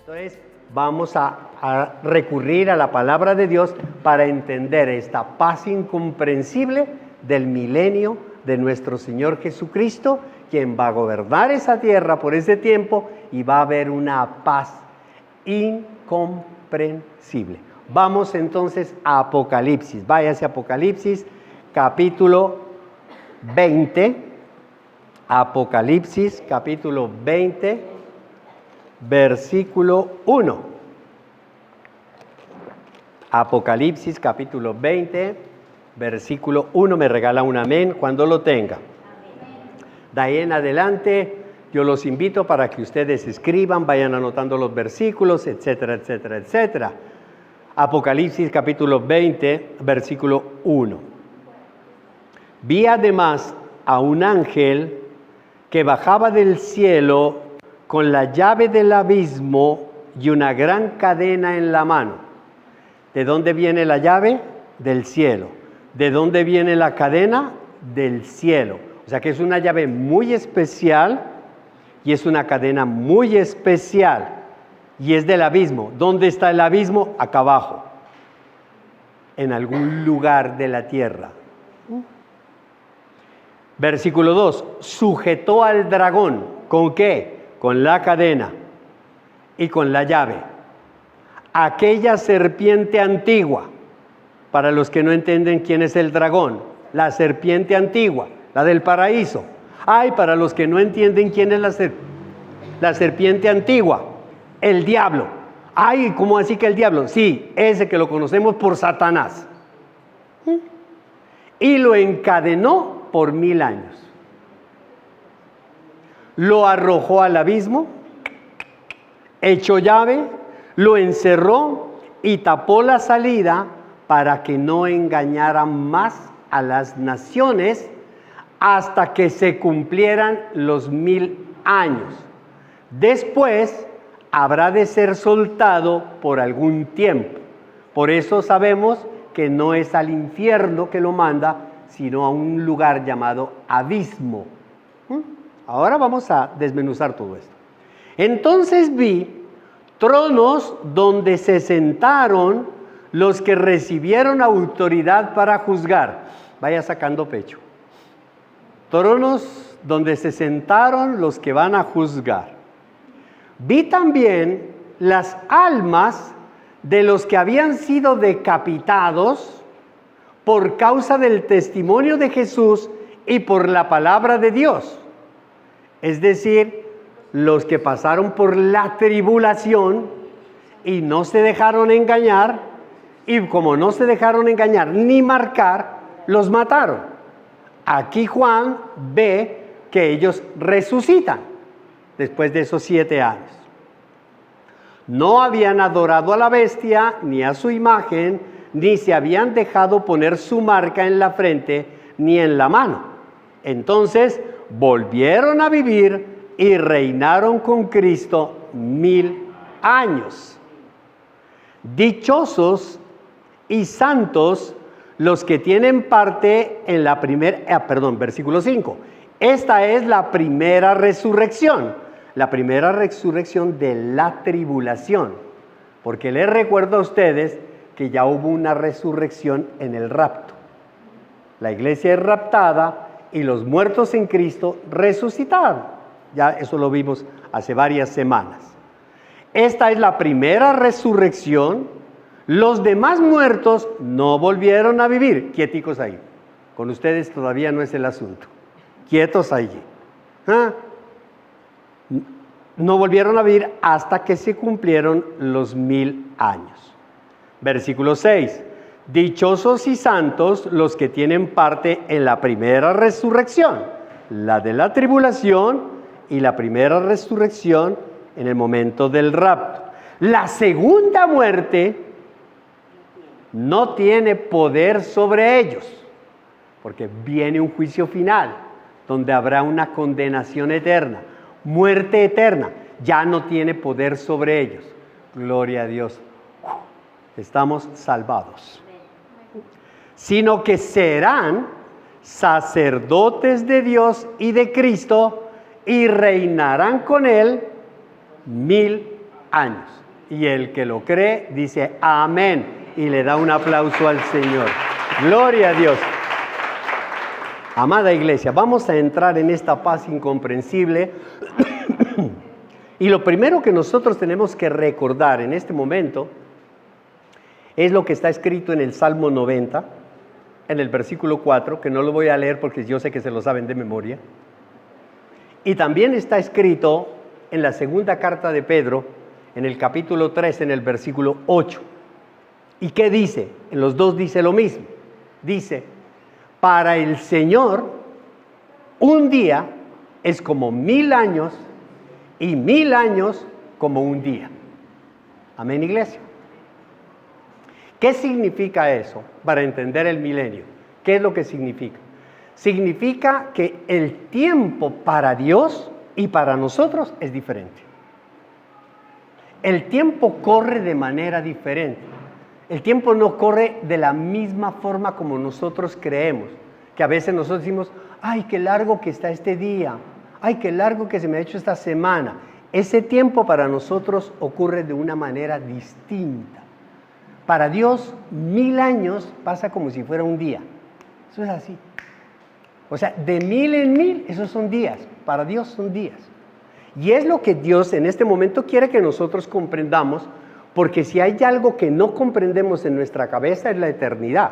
Entonces vamos a recurrir a la palabra de Dios para entender esta paz incomprensible del milenio de nuestro Señor Jesucristo, quien va a gobernar esa tierra por ese tiempo y va a haber una paz incomprensible. Vamos entonces a Apocalipsis. Váyase a Apocalipsis capítulo 20. Apocalipsis capítulo 20, versículo 1. Apocalipsis capítulo 20, versículo 1. Me regala un amén cuando lo tenga. De ahí en adelante yo los invito para que ustedes escriban, vayan anotando los versículos, etcétera, etcétera, etcétera. Apocalipsis capítulo 20, versículo 1. Vi además a un ángel que bajaba del cielo con la llave del abismo y una gran cadena en la mano. ¿De dónde viene la llave? Del cielo. ¿De dónde viene la cadena? Del cielo. O sea que es una llave muy especial y es una cadena muy especial y es del abismo. ¿Dónde está el abismo? Acá abajo, en algún lugar de la tierra. Versículo 2, sujetó al dragón, ¿con qué? Con la cadena y con la llave. Aquella serpiente antigua, para los que no entienden quién es el dragón, la serpiente antigua, la del paraíso. Ay, para los que no entienden quién es la serpiente antigua, el diablo. Ay, ¿cómo así que el diablo? Sí, ese que lo conocemos por Satanás. Y lo encadenó por 1000 años. Lo arrojó al abismo, echó llave, lo encerró y tapó la salida para que no engañara más a las naciones hasta que se cumplieran los 1000 años. Después habrá de ser soltado por algún tiempo. Por eso sabemos que no es al infierno que lo manda, sino a un lugar llamado abismo. Ahora vamos a desmenuzar todo esto. Entonces vi tronos donde se sentaron los que recibieron autoridad para juzgar. Vaya sacando pecho. Tronos donde se sentaron los que van a juzgar. Vi también las almas de los que habían sido decapitados por causa del testimonio de Jesús y por la palabra de Dios. Es decir, los que pasaron por la tribulación y no se dejaron engañar, y como no se dejaron engañar ni marcar, los mataron. Aquí Juan ve que ellos resucitan después de esos 7 años. No habían adorado a la bestia ni a su imagen, ni se habían dejado poner su marca en la frente ni en la mano. Entonces volvieron a vivir y reinaron con Cristo 1000 años. Dichosos y santos los que tienen parte en la primera, versículo 5. Esta es la primera resurrección de la tribulación. Porque les recuerdo a ustedes que ya hubo una resurrección en el rapto. La iglesia es raptada y los muertos en Cristo resucitaron. Ya eso lo vimos hace varias semanas. Esta es la primera resurrección. Los demás muertos no volvieron a vivir. Quieticos ahí. Con ustedes todavía no es el asunto. Quietos allí. No volvieron a vivir hasta que se cumplieron los 1000 años. Versículo 6. Dichosos y santos los que tienen parte en la primera resurrección, la de la tribulación y la primera resurrección en el momento del rapto. La segunda muerte no tiene poder sobre ellos, porque viene un juicio final, donde habrá una condenación eterna, muerte eterna, ya no tiene poder sobre ellos. Gloria a Dios. Estamos salvados. Sino que serán sacerdotes de Dios y de Cristo y reinarán con Él 1000 años. Y el que lo cree dice amén y le da un aplauso al Señor. Gloria a Dios. Amada iglesia, vamos a entrar en esta paz incomprensible. Y lo primero que nosotros tenemos que recordar en este momento es lo que está escrito en el Salmo 90, en el versículo 4, que no lo voy a leer porque yo sé que se lo saben de memoria. Y también está escrito en la segunda carta de Pedro, en el capítulo 3, en el versículo 8. ¿Y qué dice? En los dos dice lo mismo. Dice, para el Señor, un día es como 1000 años y 1000 años como un día. Amén, iglesia. ¿Qué significa eso para entender el milenio? ¿Qué es lo que significa? Significa que el tiempo para Dios y para nosotros es diferente. El tiempo corre de manera diferente. El tiempo no corre de la misma forma como nosotros creemos. Que a veces nosotros decimos, ay, qué largo que está este día. Ay, qué largo que se me ha hecho esta semana. Ese tiempo para nosotros ocurre de una manera distinta. Para Dios, 1000 años pasa como si fuera un día. Eso es así. O sea, de 1000 en 1000, esos son días. Para Dios son días. Y es lo que Dios en este momento quiere que nosotros comprendamos, porque si hay algo que no comprendemos en nuestra cabeza es la eternidad.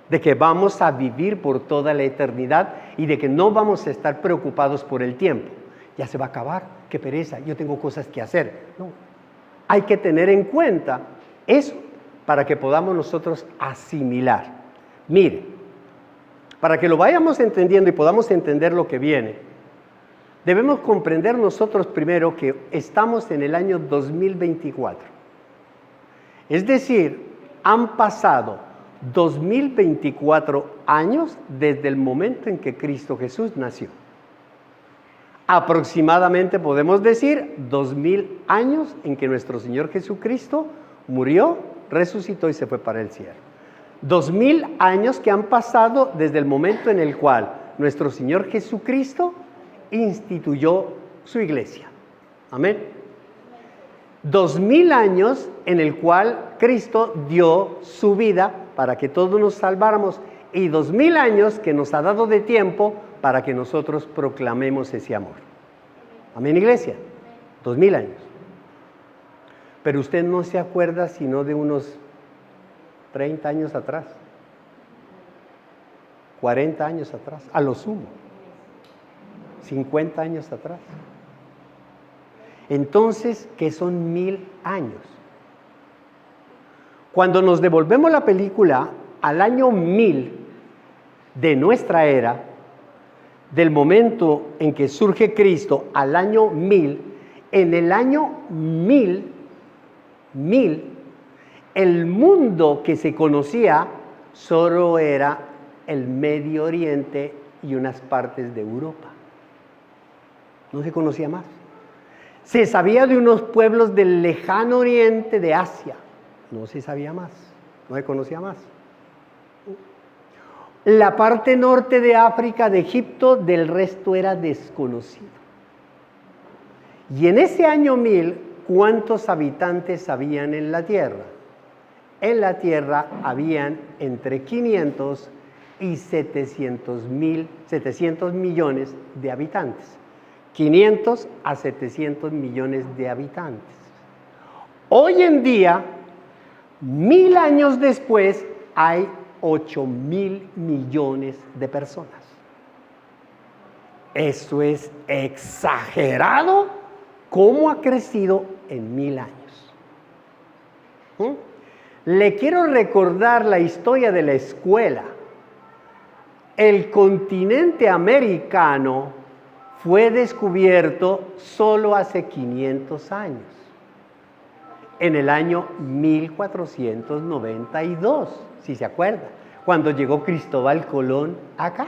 De que vamos a vivir por toda la eternidad y de que no vamos a estar preocupados por el tiempo. Ya se va a acabar, qué pereza, yo tengo cosas que hacer. No, hay que tener en cuenta eso para que podamos nosotros asimilar. Mire, para que lo vayamos entendiendo y podamos entender lo que viene, debemos comprender nosotros primero que estamos en el año 2024. Es decir, han pasado 2024 años desde el momento en que Cristo Jesús nació. Aproximadamente podemos decir 2000 años en que nuestro Señor Jesucristo murió, resucitó y se fue para el cielo. 2000 años que han pasado desde el momento en el cual nuestro Señor Jesucristo instituyó su iglesia. Amén. 2000 años en el cual Cristo dio su vida para que todos nos salváramos y 2000 años que nos ha dado de tiempo para que nosotros proclamemos ese amor. Amén, iglesia. 2000 años. Pero usted no se acuerda sino de unos 30 años atrás, 40 años atrás, a lo sumo, 50 años atrás. Entonces, ¿qué son 1000 años? Cuando nos devolvemos la película al año 1000 de nuestra era, del momento en que surge Cristo al año 1000, en el año 1000, el mundo que se conocía solo era el Medio Oriente y unas partes de Europa. No se conocía más. Se sabía de unos pueblos del lejano oriente de Asia. No se sabía más, no se conocía más. La parte norte de África, de Egipto, del resto era desconocido. Y en ese año 1000, ¿cuántos habitantes habían en la tierra? En la tierra habían entre 500 y 700 millones de habitantes. 500 a 700 millones de habitantes. Hoy en día, 1000 años después, hay 8.000 millones de personas. Eso es exagerado. ¿Cómo ha crecido en 1000 años? Le quiero recordar la historia de la escuela. El continente americano fue descubierto solo hace 500 años, en el año 1492, si se acuerda, cuando llegó Cristóbal Colón acá.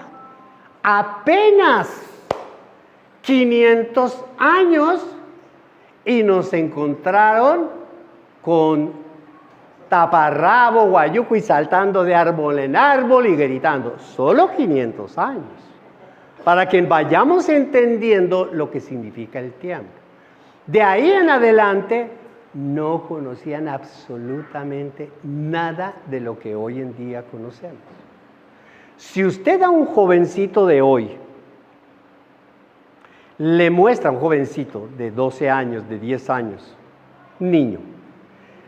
Apenas 500 años y nos encontraron con taparrabo, guayuco y saltando de árbol en árbol y gritando. Solo 500 años. Para que vayamos entendiendo lo que significa el tiempo. De ahí en adelante no conocían absolutamente nada de lo que hoy en día conocemos. Si usted a un jovencito de hoy le muestra, a un jovencito de 12 años, de 10 años, un niño,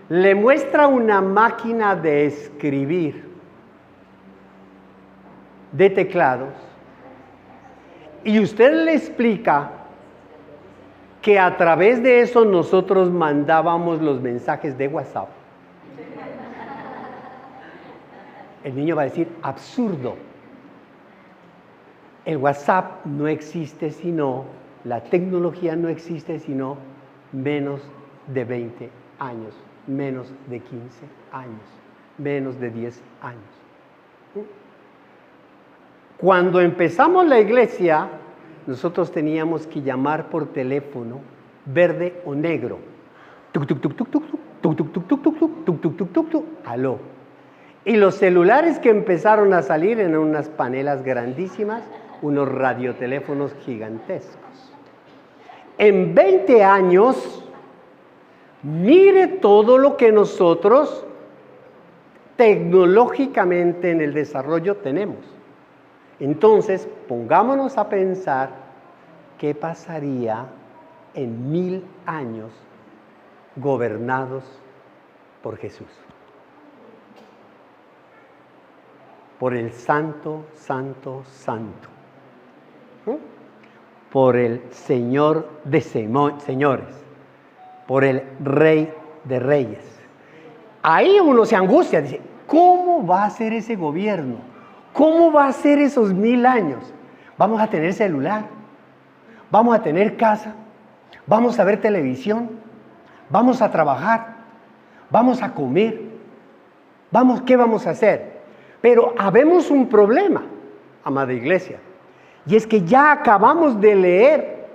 le muestra una máquina de escribir, de teclados, y usted le explica que a través de eso nosotros mandábamos los mensajes de WhatsApp, el niño va a decir, absurdo. El WhatsApp no existe sino, la tecnología no existe sino menos de 20 años, menos de 15 años, menos de 10 años. Cuando empezamos la iglesia, nosotros teníamos que llamar por teléfono, verde o negro. Tuc, tuc, tuc, tuc, tuc, tuc, tuc, tuc, tuc, tuc, tuc, tuc, tuc, tuc, tuc, tuc, aló. Y los celulares que empezaron a salir eran unas panelas grandísimas, unos radioteléfonos gigantescos. En 20 años, mire todo lo que nosotros tecnológicamente en el desarrollo tenemos. Entonces, pongámonos a pensar qué pasaría en 1000 años gobernados por Jesús. Por el Santo, Santo, Santo. Por el Señor de señores. Por el Rey de reyes. Ahí uno se angustia, dice, ¿cómo va a ser ese gobierno? ¿Cómo va a ser esos 1000 años? Vamos a tener celular, vamos a tener casa, vamos a ver televisión, vamos a trabajar, vamos a comer, ¿qué vamos a hacer? Pero habemos un problema, amada iglesia, y es que ya acabamos de leer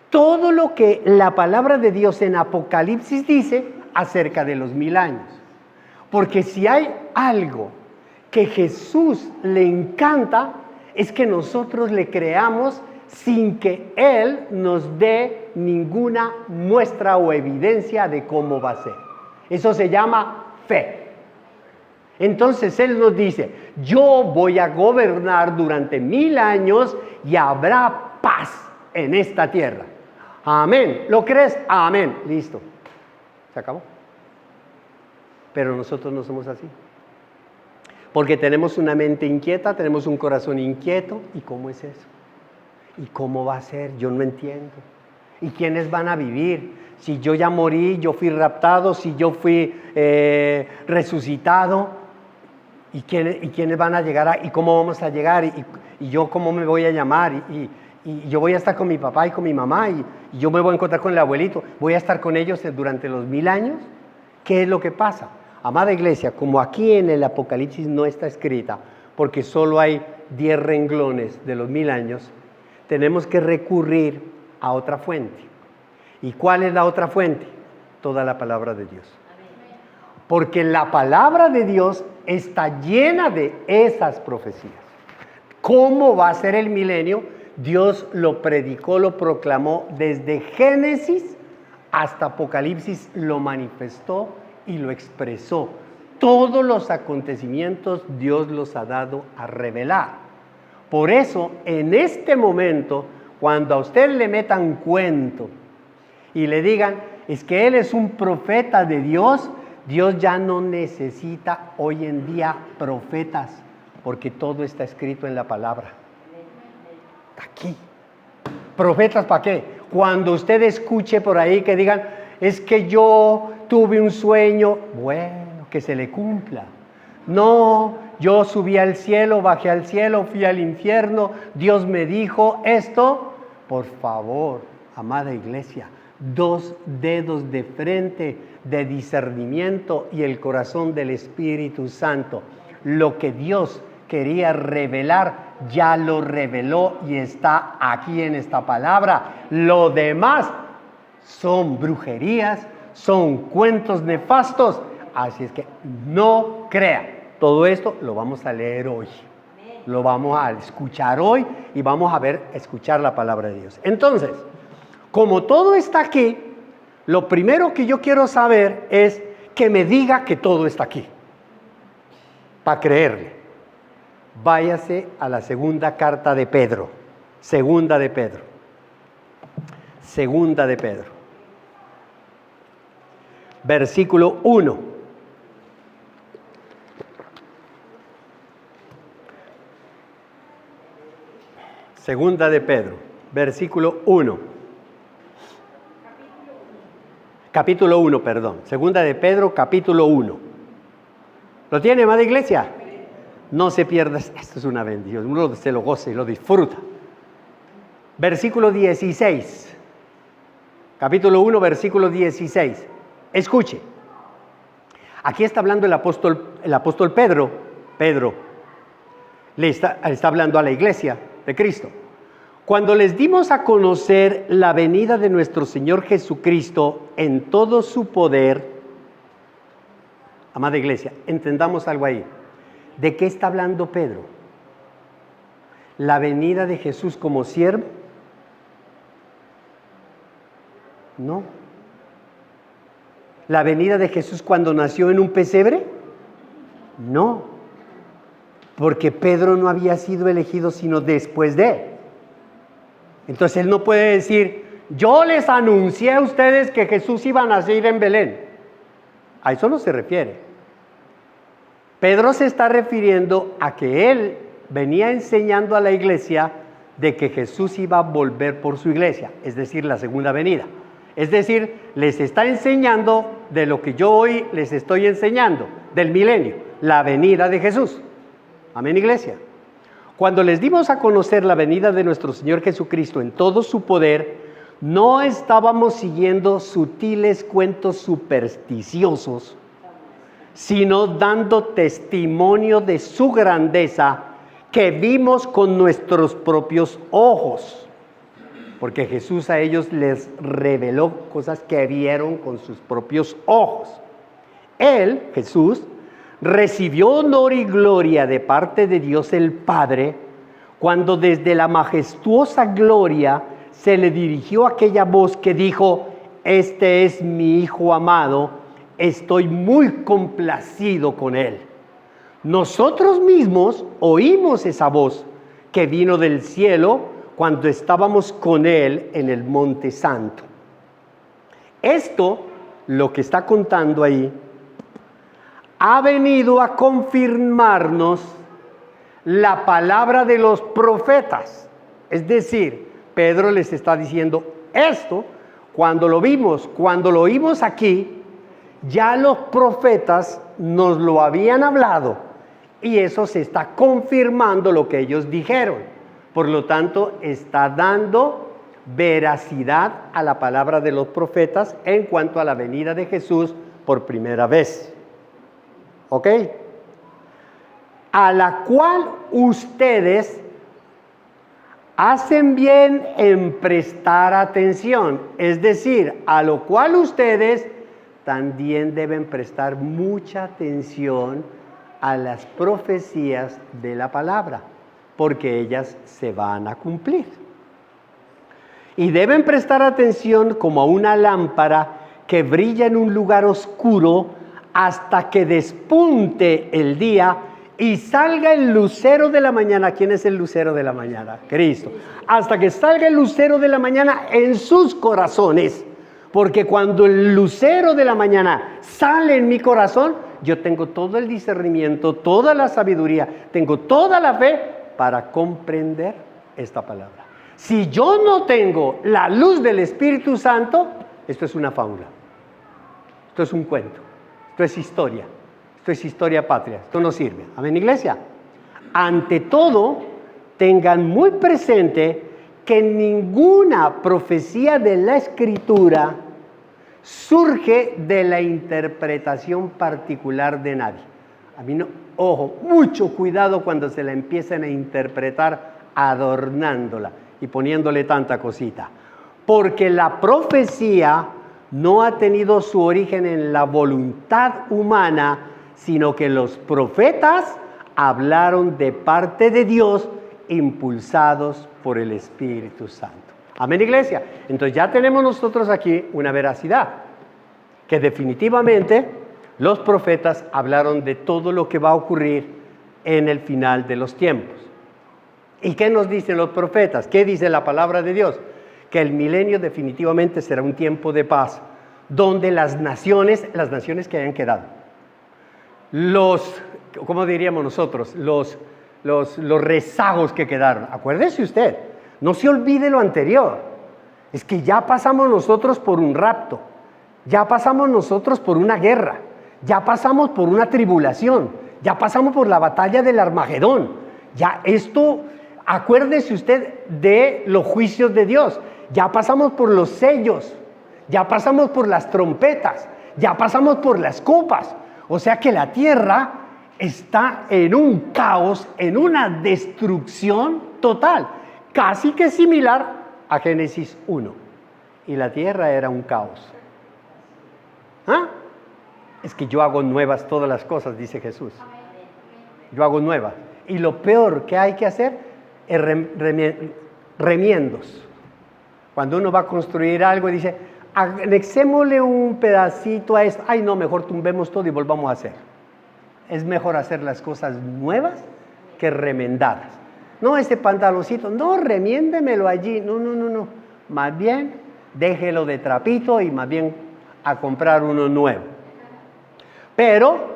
todo lo que la palabra de Dios en Apocalipsis dice acerca de los 1000 años. Porque si hay algo que Jesús le encanta, es que nosotros le creamos sin que Él nos dé ninguna muestra o evidencia de cómo va a ser. Eso se llama fe. Entonces Él nos dice, yo voy a gobernar durante 1000 años y habrá paz en esta tierra. Amén. ¿Lo crees? Amén. Listo. ¿Se acabó? Pero nosotros no somos así. Porque tenemos una mente inquieta, tenemos un corazón inquieto. ¿Y cómo es eso? ¿Y cómo va a ser? Yo no entiendo. ¿Y quiénes van a vivir? Si yo ya morí, yo fui raptado, si yo fui resucitado. ¿Y quiénes van a llegar? ¿Y cómo vamos a llegar? ¿Y yo cómo me voy a llamar? ¿Y yo voy a estar con mi papá y con mi mamá? ¿Y yo me voy a encontrar con el abuelito? ¿Voy a estar con ellos durante los 1000 años? ¿Qué es lo que pasa? Amada iglesia, como aquí en el Apocalipsis no está escrita, porque solo hay 10 renglones de los 1000 años, tenemos que recurrir a otra fuente. ¿Y cuál es la otra fuente? Toda la palabra de Dios. Porque la palabra de Dios está llena de esas profecías. ¿Cómo va a ser el milenio? Dios lo predicó, lo proclamó desde Génesis hasta Apocalipsis, lo manifestó y lo expresó. Todos los acontecimientos Dios los ha dado a revelar. Por eso, en este momento, cuando a usted le metan cuento y le digan, es que él es un profeta de Dios, Dios ya no necesita hoy en día profetas, porque todo está escrito en la palabra. Aquí. ¿Profetas para qué? Cuando usted escuche por ahí que digan, es que yo tuve un sueño, bueno, que se le cumpla. No, yo subí al cielo, bajé al cielo, fui al infierno, Dios me dijo esto. Por favor, amada iglesia, 2 dedos de frente de discernimiento y el corazón del Espíritu Santo. Lo que Dios quería revelar, ya lo reveló y está aquí en esta palabra. Lo demás son brujerías, son cuentos nefastos. Así es que no crea. Todo esto lo vamos a leer hoy. Lo vamos a escuchar hoy y vamos a escuchar la palabra de Dios. Entonces, como todo está aquí, Lo primero que yo quiero saber es que me diga que todo está aquí, para creerle. Váyase a la segunda carta de Pedro, segunda de Pedro, versículo 1. Segunda de Pedro, versículo 1. Capítulo 1, perdón. Segunda de Pedro, capítulo 1. ¿Lo tiene, amada iglesia? No se pierda. Esto es una bendición. Uno se lo goza y lo disfruta. Versículo 16. Capítulo 1, versículo 16. Escuche. Aquí está hablando el apóstol Pedro. Pedro le está hablando a la iglesia de Cristo. Cuando les dimos a conocer la venida de nuestro Señor Jesucristo en todo su poder, amada iglesia, entendamos algo ahí. ¿De qué está hablando Pedro? ¿La venida de Jesús como siervo? No. ¿La venida de Jesús cuando nació en un pesebre? No. Porque Pedro no había sido elegido sino después de. Entonces él no puede decir, yo les anuncié a ustedes que Jesús iba a nacer en Belén. A eso no se refiere. Pedro se está refiriendo a que él venía enseñando a la iglesia de que Jesús iba a volver por su iglesia, es decir, la segunda venida. Es decir, les está enseñando de lo que yo hoy les estoy enseñando, del milenio, la venida de Jesús. Amén, iglesia. Cuando les dimos a conocer la venida de nuestro Señor Jesucristo en todo su poder, no estábamos siguiendo sutiles cuentos supersticiosos, sino dando testimonio de su grandeza que vimos con nuestros propios ojos. Porque Jesús a ellos les reveló cosas que vieron con sus propios ojos. Él, Jesús, recibió honor y gloria de parte de Dios el Padre cuando desde la majestuosa gloria se le dirigió aquella voz que dijo: este es mi Hijo amado, estoy muy complacido con él. Nosotros mismos oímos esa voz que vino del cielo cuando estábamos con él en el Monte Santo. Esto, lo que está contando ahí, ha venido a confirmarnos la palabra de los profetas. Es decir, Pedro les está diciendo esto, cuando lo oímos aquí, ya los profetas nos lo habían hablado y eso se está confirmando lo que ellos dijeron. Por lo tanto, está dando veracidad a la palabra de los profetas en cuanto a la venida de Jesús por primera vez. ¿Ok? A la cual ustedes hacen bien en prestar atención. Es decir, a lo cual ustedes también deben prestar mucha atención a las profecías de la palabra, porque ellas se van a cumplir. Y deben prestar atención como a una lámpara que brilla en un lugar oscuro hasta que despunte el día y salga el lucero de la mañana. ¿Quién es el lucero de la mañana? Cristo. Hasta que salga el lucero de la mañana en sus corazones. Porque cuando el lucero de la mañana sale en mi corazón, yo tengo todo el discernimiento, toda la sabiduría, tengo toda la fe para comprender esta palabra. Si yo no tengo la luz del Espíritu Santo, esto es una fábula, esto es un cuento, esto es historia patria, esto no sirve. Amén, iglesia. Ante todo, tengan muy presente que ninguna profecía de la Escritura surge de la interpretación particular de nadie. A mí no, ojo, mucho cuidado cuando se la empiezan a interpretar adornándola y poniéndole tanta cosita. Porque la profecía no ha tenido su origen en la voluntad humana, sino que los profetas hablaron de parte de Dios impulsados por el Espíritu Santo. Amén, iglesia. Entonces ya tenemos nosotros aquí una veracidad, que definitivamente los profetas hablaron de todo lo que va a ocurrir en el final de los tiempos. ¿Y qué nos dicen los profetas? ¿Qué dice la palabra de Dios? Que el milenio definitivamente será un tiempo de paz, donde las naciones que hayan quedado, ¿cómo diríamos nosotros? Los rezagos que quedaron. Acuérdese usted, no se olvide lo anterior. Es que ya pasamos nosotros por un rapto, ya pasamos nosotros por una guerra, ya pasamos por una tribulación, ya pasamos por la batalla del Armagedón. Ya esto, acuérdese usted de los juicios de Dios. Ya pasamos por los sellos, ya pasamos por las trompetas, ya pasamos por las copas. O sea que la tierra está en un caos, en una destrucción total, casi que similar a Génesis 1. Y la tierra era un caos. ¿Ah? Es que yo hago nuevas todas las cosas, dice Jesús. Yo hago nuevas. Y lo peor que hay que hacer es remiendos. Cuando uno va a construir algo y dice, anexémosle un pedacito a esto. Ay, no, mejor tumbemos todo y volvamos a hacer. Es mejor hacer las cosas nuevas que remendadas. No, este pantaloncito, no, remiéndemelo allí. No. Más bien, déjelo de trapito y más bien a comprar uno nuevo. Pero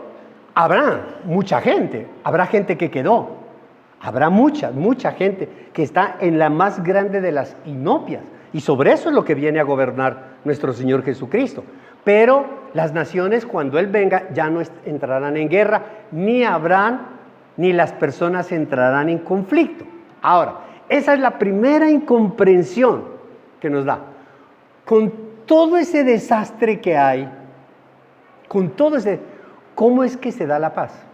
habrá mucha gente, habrá gente que quedó. Habrá mucha gente que está en la más grande de las inopias. Y sobre eso es lo que viene a gobernar nuestro Señor Jesucristo. Pero las naciones, cuando Él venga, ya no entrarán en guerra, ni las personas entrarán en conflicto. Ahora, esa es la primera incomprensión que nos da. Con todo ese desastre que hay, ¿cómo es que se da la paz?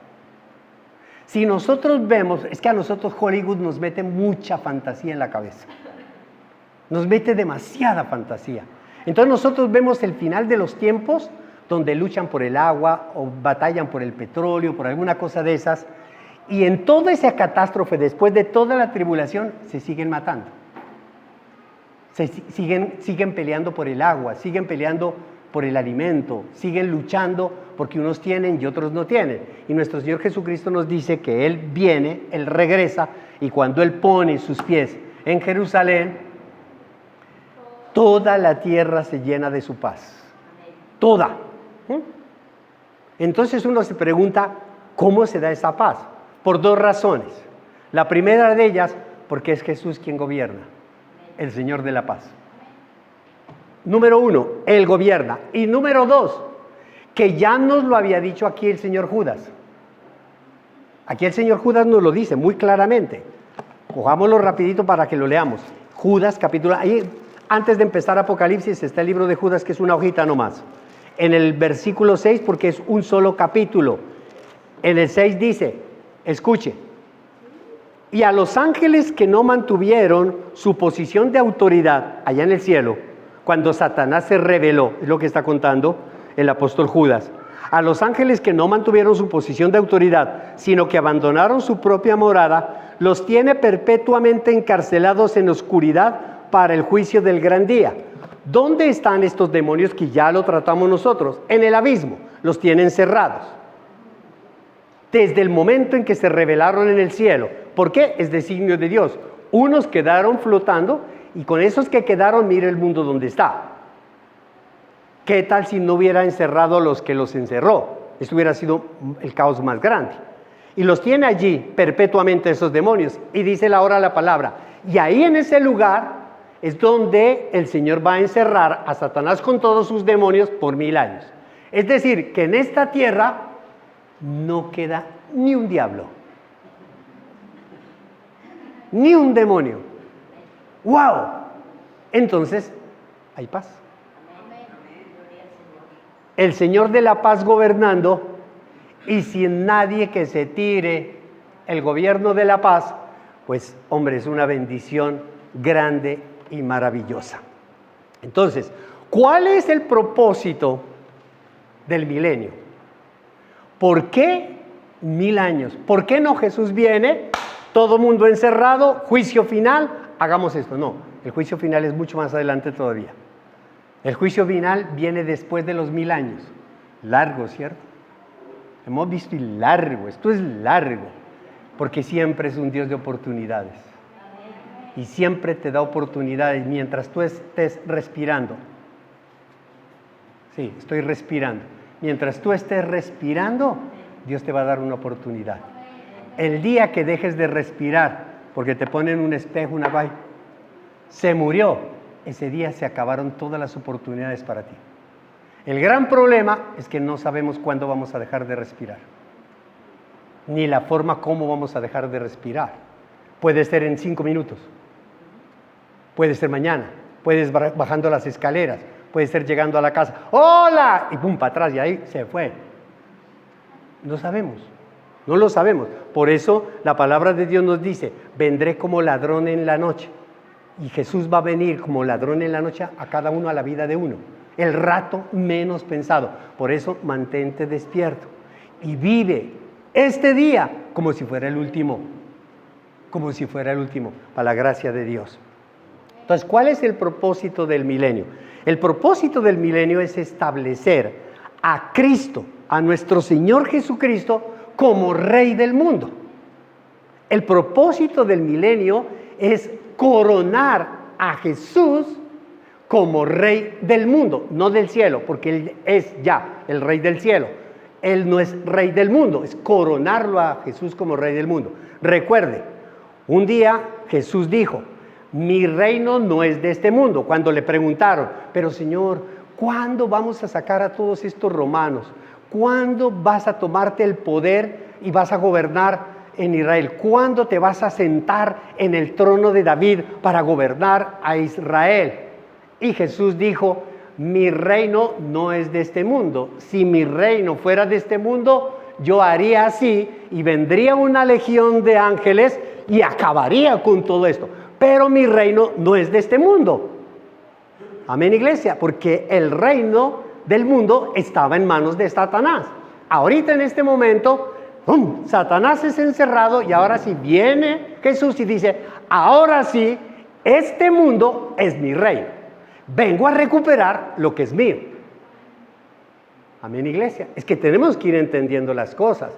Si nosotros vemos, es que a nosotros Hollywood nos mete mucha fantasía en la cabeza. Nos mete demasiada fantasía. Entonces nosotros vemos el final de los tiempos donde luchan por el agua o batallan por el petróleo, por alguna cosa de esas. Y en toda esa catástrofe, después de toda la tribulación, se siguen matando. Siguen peleando por el agua, siguen peleando por el alimento, siguen luchando porque unos tienen y otros no tienen. Y nuestro Señor Jesucristo nos dice que Él viene, Él regresa, y cuando Él pone sus pies en Jerusalén, toda la tierra se llena de su paz. Toda. Entonces uno se pregunta, ¿cómo se da esa paz? Por dos razones. La primera de ellas, porque es Jesús quien gobierna, el Señor de la paz. Número uno, Él gobierna. Y número dos, que ya nos lo había dicho aquí el señor Judas. Aquí el señor Judas nos lo dice muy claramente. Cojámoslo rapidito para que lo leamos. Judas, capítulo... Ahí, antes de empezar Apocalipsis, está el libro de Judas, que es una hojita nomás. En el versículo 6, porque es un solo capítulo. En el 6 dice, escuche, y a los ángeles que no mantuvieron su posición de autoridad allá en el cielo, cuando Satanás se rebeló, es lo que está contando el apóstol Judas, a los ángeles que no mantuvieron su posición de autoridad, sino que abandonaron su propia morada, los tiene perpetuamente encarcelados en oscuridad para el juicio del gran día. ¿Dónde están estos demonios que ya lo tratamos nosotros? En el abismo, los tienen encerrados. Desde el momento en que se rebelaron en el cielo. ¿Por qué? Es designio de Dios. Unos quedaron flotando y con esos que quedaron, mire el mundo donde está. ¿Qué tal si no hubiera encerrado a los que los encerró? Esto hubiera sido el caos más grande. Y los tiene allí perpetuamente esos demonios. Y dice ahora la palabra. Y ahí en ese lugar es donde el Señor va a encerrar a Satanás con todos sus demonios por 1000 años. Es decir, que en esta tierra no queda ni un diablo, ni un demonio. ¡Wow! Entonces, hay paz. El Señor de la paz gobernando, y sin nadie que se tire el gobierno de la paz, pues, hombre, es una bendición grande y maravillosa. Entonces, ¿cuál es el propósito del milenio? ¿Por qué 1000 años? ¿Por qué no Jesús viene, todo mundo encerrado, juicio final, hagamos esto. No, el juicio final es mucho más adelante todavía. El juicio final viene después de los 1000 años. Largo, ¿cierto? Hemos visto largo, esto es largo, porque siempre es un Dios de oportunidades. Y siempre te da oportunidades mientras tú estés respirando. Sí, estoy respirando. Mientras tú estés respirando, Dios te va a dar una oportunidad. El día que dejes de respirar, porque te ponen un espejo, una vaina, se murió, ese día se acabaron todas las oportunidades para ti. El gran problema es que no sabemos cuándo vamos a dejar de respirar, ni la forma cómo vamos a dejar de respirar. Puede ser en 5 minutos, puede ser mañana, puedes bajando las escaleras, puede ser llegando a la casa, ¡hola! Y pum, para atrás, y ahí se fue. No sabemos, no lo sabemos. Por eso la palabra de Dios nos dice, vendré como ladrón en la noche. Y Jesús va a venir como ladrón en la noche a cada uno, a la vida de uno. El rato menos pensado. Por eso mantente despierto y vive este día como si fuera el último. Como si fuera el último, para la gracia de Dios. Entonces, ¿cuál es el propósito del milenio? El propósito del milenio es establecer a Cristo, a nuestro Señor Jesucristo, como Rey del mundo. El propósito del milenio es coronar a Jesús como Rey del mundo, no del cielo, porque Él es ya el Rey del cielo. Él no es Rey del mundo, es coronarlo a Jesús como Rey del mundo. Recuerde, un día Jesús dijo, mi reino no es de este mundo. Cuando le preguntaron, pero Señor, ¿cuándo vamos a sacar a todos estos romanos? ¿Cuándo vas a tomarte el poder y vas a gobernar en Israel? ¿Cuándo te vas a sentar en el trono de David para gobernar a Israel? Y Jesús dijo, mi reino no es de este mundo. Si mi reino fuera de este mundo, yo haría así y vendría una legión de ángeles y acabaría con todo esto. Pero mi reino no es de este mundo. Amén, iglesia, porque el reino del mundo estaba en manos de Satanás. Ahorita en este momento, ¡pum!, Satanás es encerrado y ahora sí viene Jesús y dice, ahora sí, este mundo es mi reino. Vengo a recuperar lo que es mío. Amén, iglesia. Es que tenemos que ir entendiendo las cosas.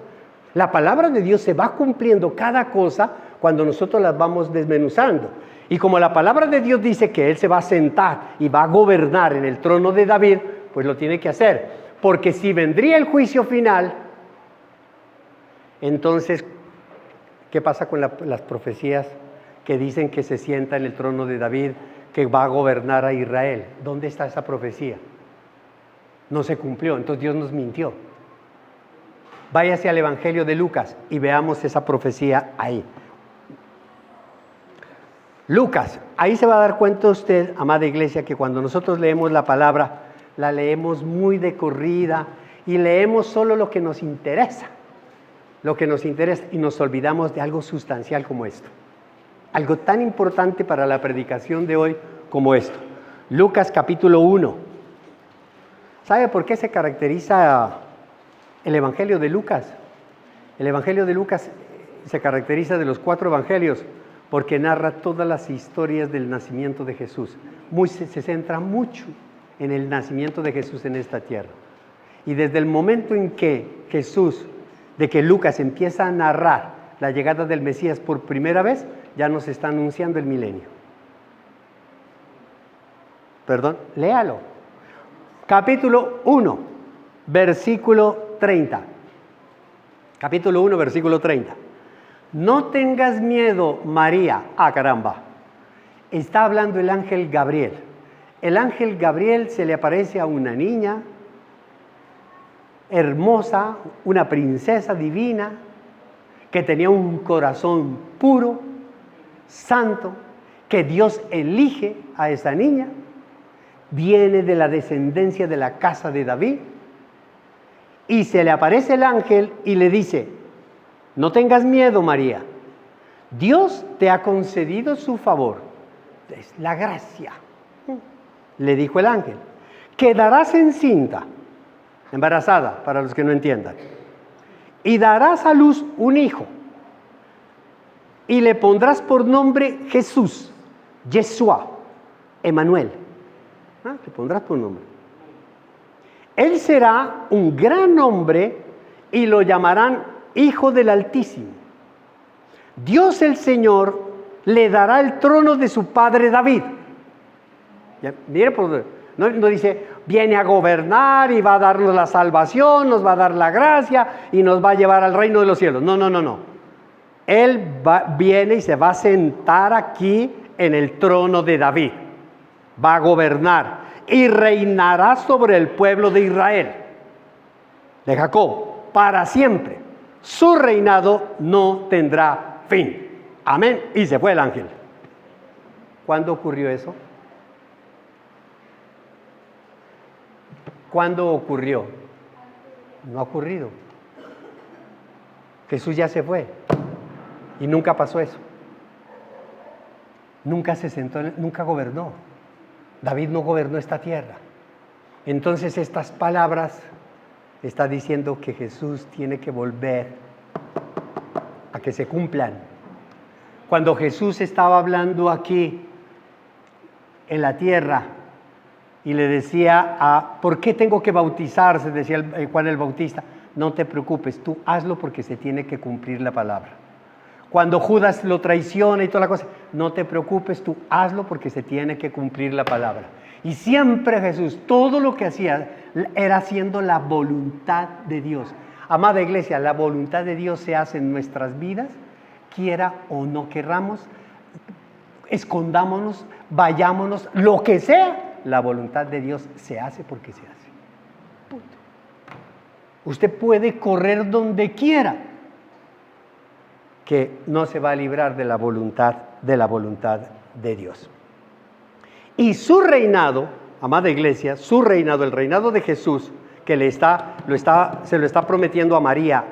La palabra de Dios se va cumpliendo cada cosa cuando nosotros las vamos desmenuzando. Y como la palabra de Dios dice que Él se va a sentar y va a gobernar en el trono de David, pues lo tiene que hacer. Porque si vendría el juicio final, entonces, ¿qué pasa con las profecías que dicen que se sienta en el trono de David, que va a gobernar a Israel? ¿Dónde está esa profecía? No se cumplió, entonces Dios nos mintió. Váyase al Evangelio de Lucas y veamos esa profecía ahí. Lucas, ahí se va a dar cuenta usted, amada iglesia, que cuando nosotros leemos la palabra, la leemos muy de corrida y leemos solo lo que nos interesa. Lo que nos interesa y nos olvidamos de algo sustancial como esto. Algo tan importante para la predicación de hoy como esto. Lucas capítulo 1. ¿Sabe por qué se caracteriza el Evangelio de Lucas? El Evangelio de Lucas se caracteriza de los 4 evangelios porque narra todas las historias del nacimiento de Jesús. Se centra mucho en el nacimiento de Jesús en esta tierra. Y desde el momento en que Lucas empieza a narrar la llegada del Mesías por primera vez, ya nos está anunciando el milenio. Perdón, léalo. Capítulo 1, versículo 30. Capítulo 1, versículo 30. No tengas miedo, María. Ah, caramba. Está hablando el ángel Gabriel. El ángel Gabriel se le aparece a una niña hermosa, una princesa divina, que tenía un corazón puro, santo, que Dios elige a esa niña, viene de la descendencia de la casa de David, y se le aparece el ángel y le dice, no tengas miedo, María, Dios te ha concedido su favor, es la gracia, le dijo el ángel, quedarás encinta, embarazada, para los que no entiendan, y darás a luz un hijo, y le pondrás por nombre Jesús. Yeshua, Emanuel. Le pondrás por nombre. Él será un gran hombre y lo llamarán Hijo del Altísimo. Dios el Señor le dará el trono de su padre David. Ya, mire, no dice, viene a gobernar y va a darnos la salvación, nos va a dar la gracia y nos va a llevar al reino de los cielos. No. Él viene y se va a sentar aquí en el trono de David. Va a gobernar y reinará sobre el pueblo de Israel, de Jacob, para siempre. Su reinado no tendrá fin. Amén. Y se fue el ángel. ¿Cuándo ocurrió eso? ¿Cuándo ocurrió? No ha ocurrido. Jesús ya se fue y nunca pasó eso. Nunca se sentó, nunca gobernó. David no gobernó esta tierra. Entonces estas palabras está diciendo que Jesús tiene que volver a que se cumplan. Cuando Jesús estaba hablando aquí en la tierra y le decía, ¿por qué tengo que bautizarse? Decía Juan el Bautista. No te preocupes, tú hazlo porque se tiene que cumplir la palabra. Cuando Judas lo traiciona y toda la cosa, no te preocupes, tú hazlo porque se tiene que cumplir la palabra. Y siempre Jesús, todo lo que hacía era haciendo la voluntad de Dios. Amada iglesia, la voluntad de Dios se hace en nuestras vidas, quiera o no querramos, escondámonos, vayámonos, lo que sea, la voluntad de Dios se hace porque se hace. Punto. Usted puede correr donde quiera, que no se va a librar de la voluntad de Dios. Y su reinado, amada iglesia, su reinado, el reinado de Jesús, que se lo está prometiendo a María,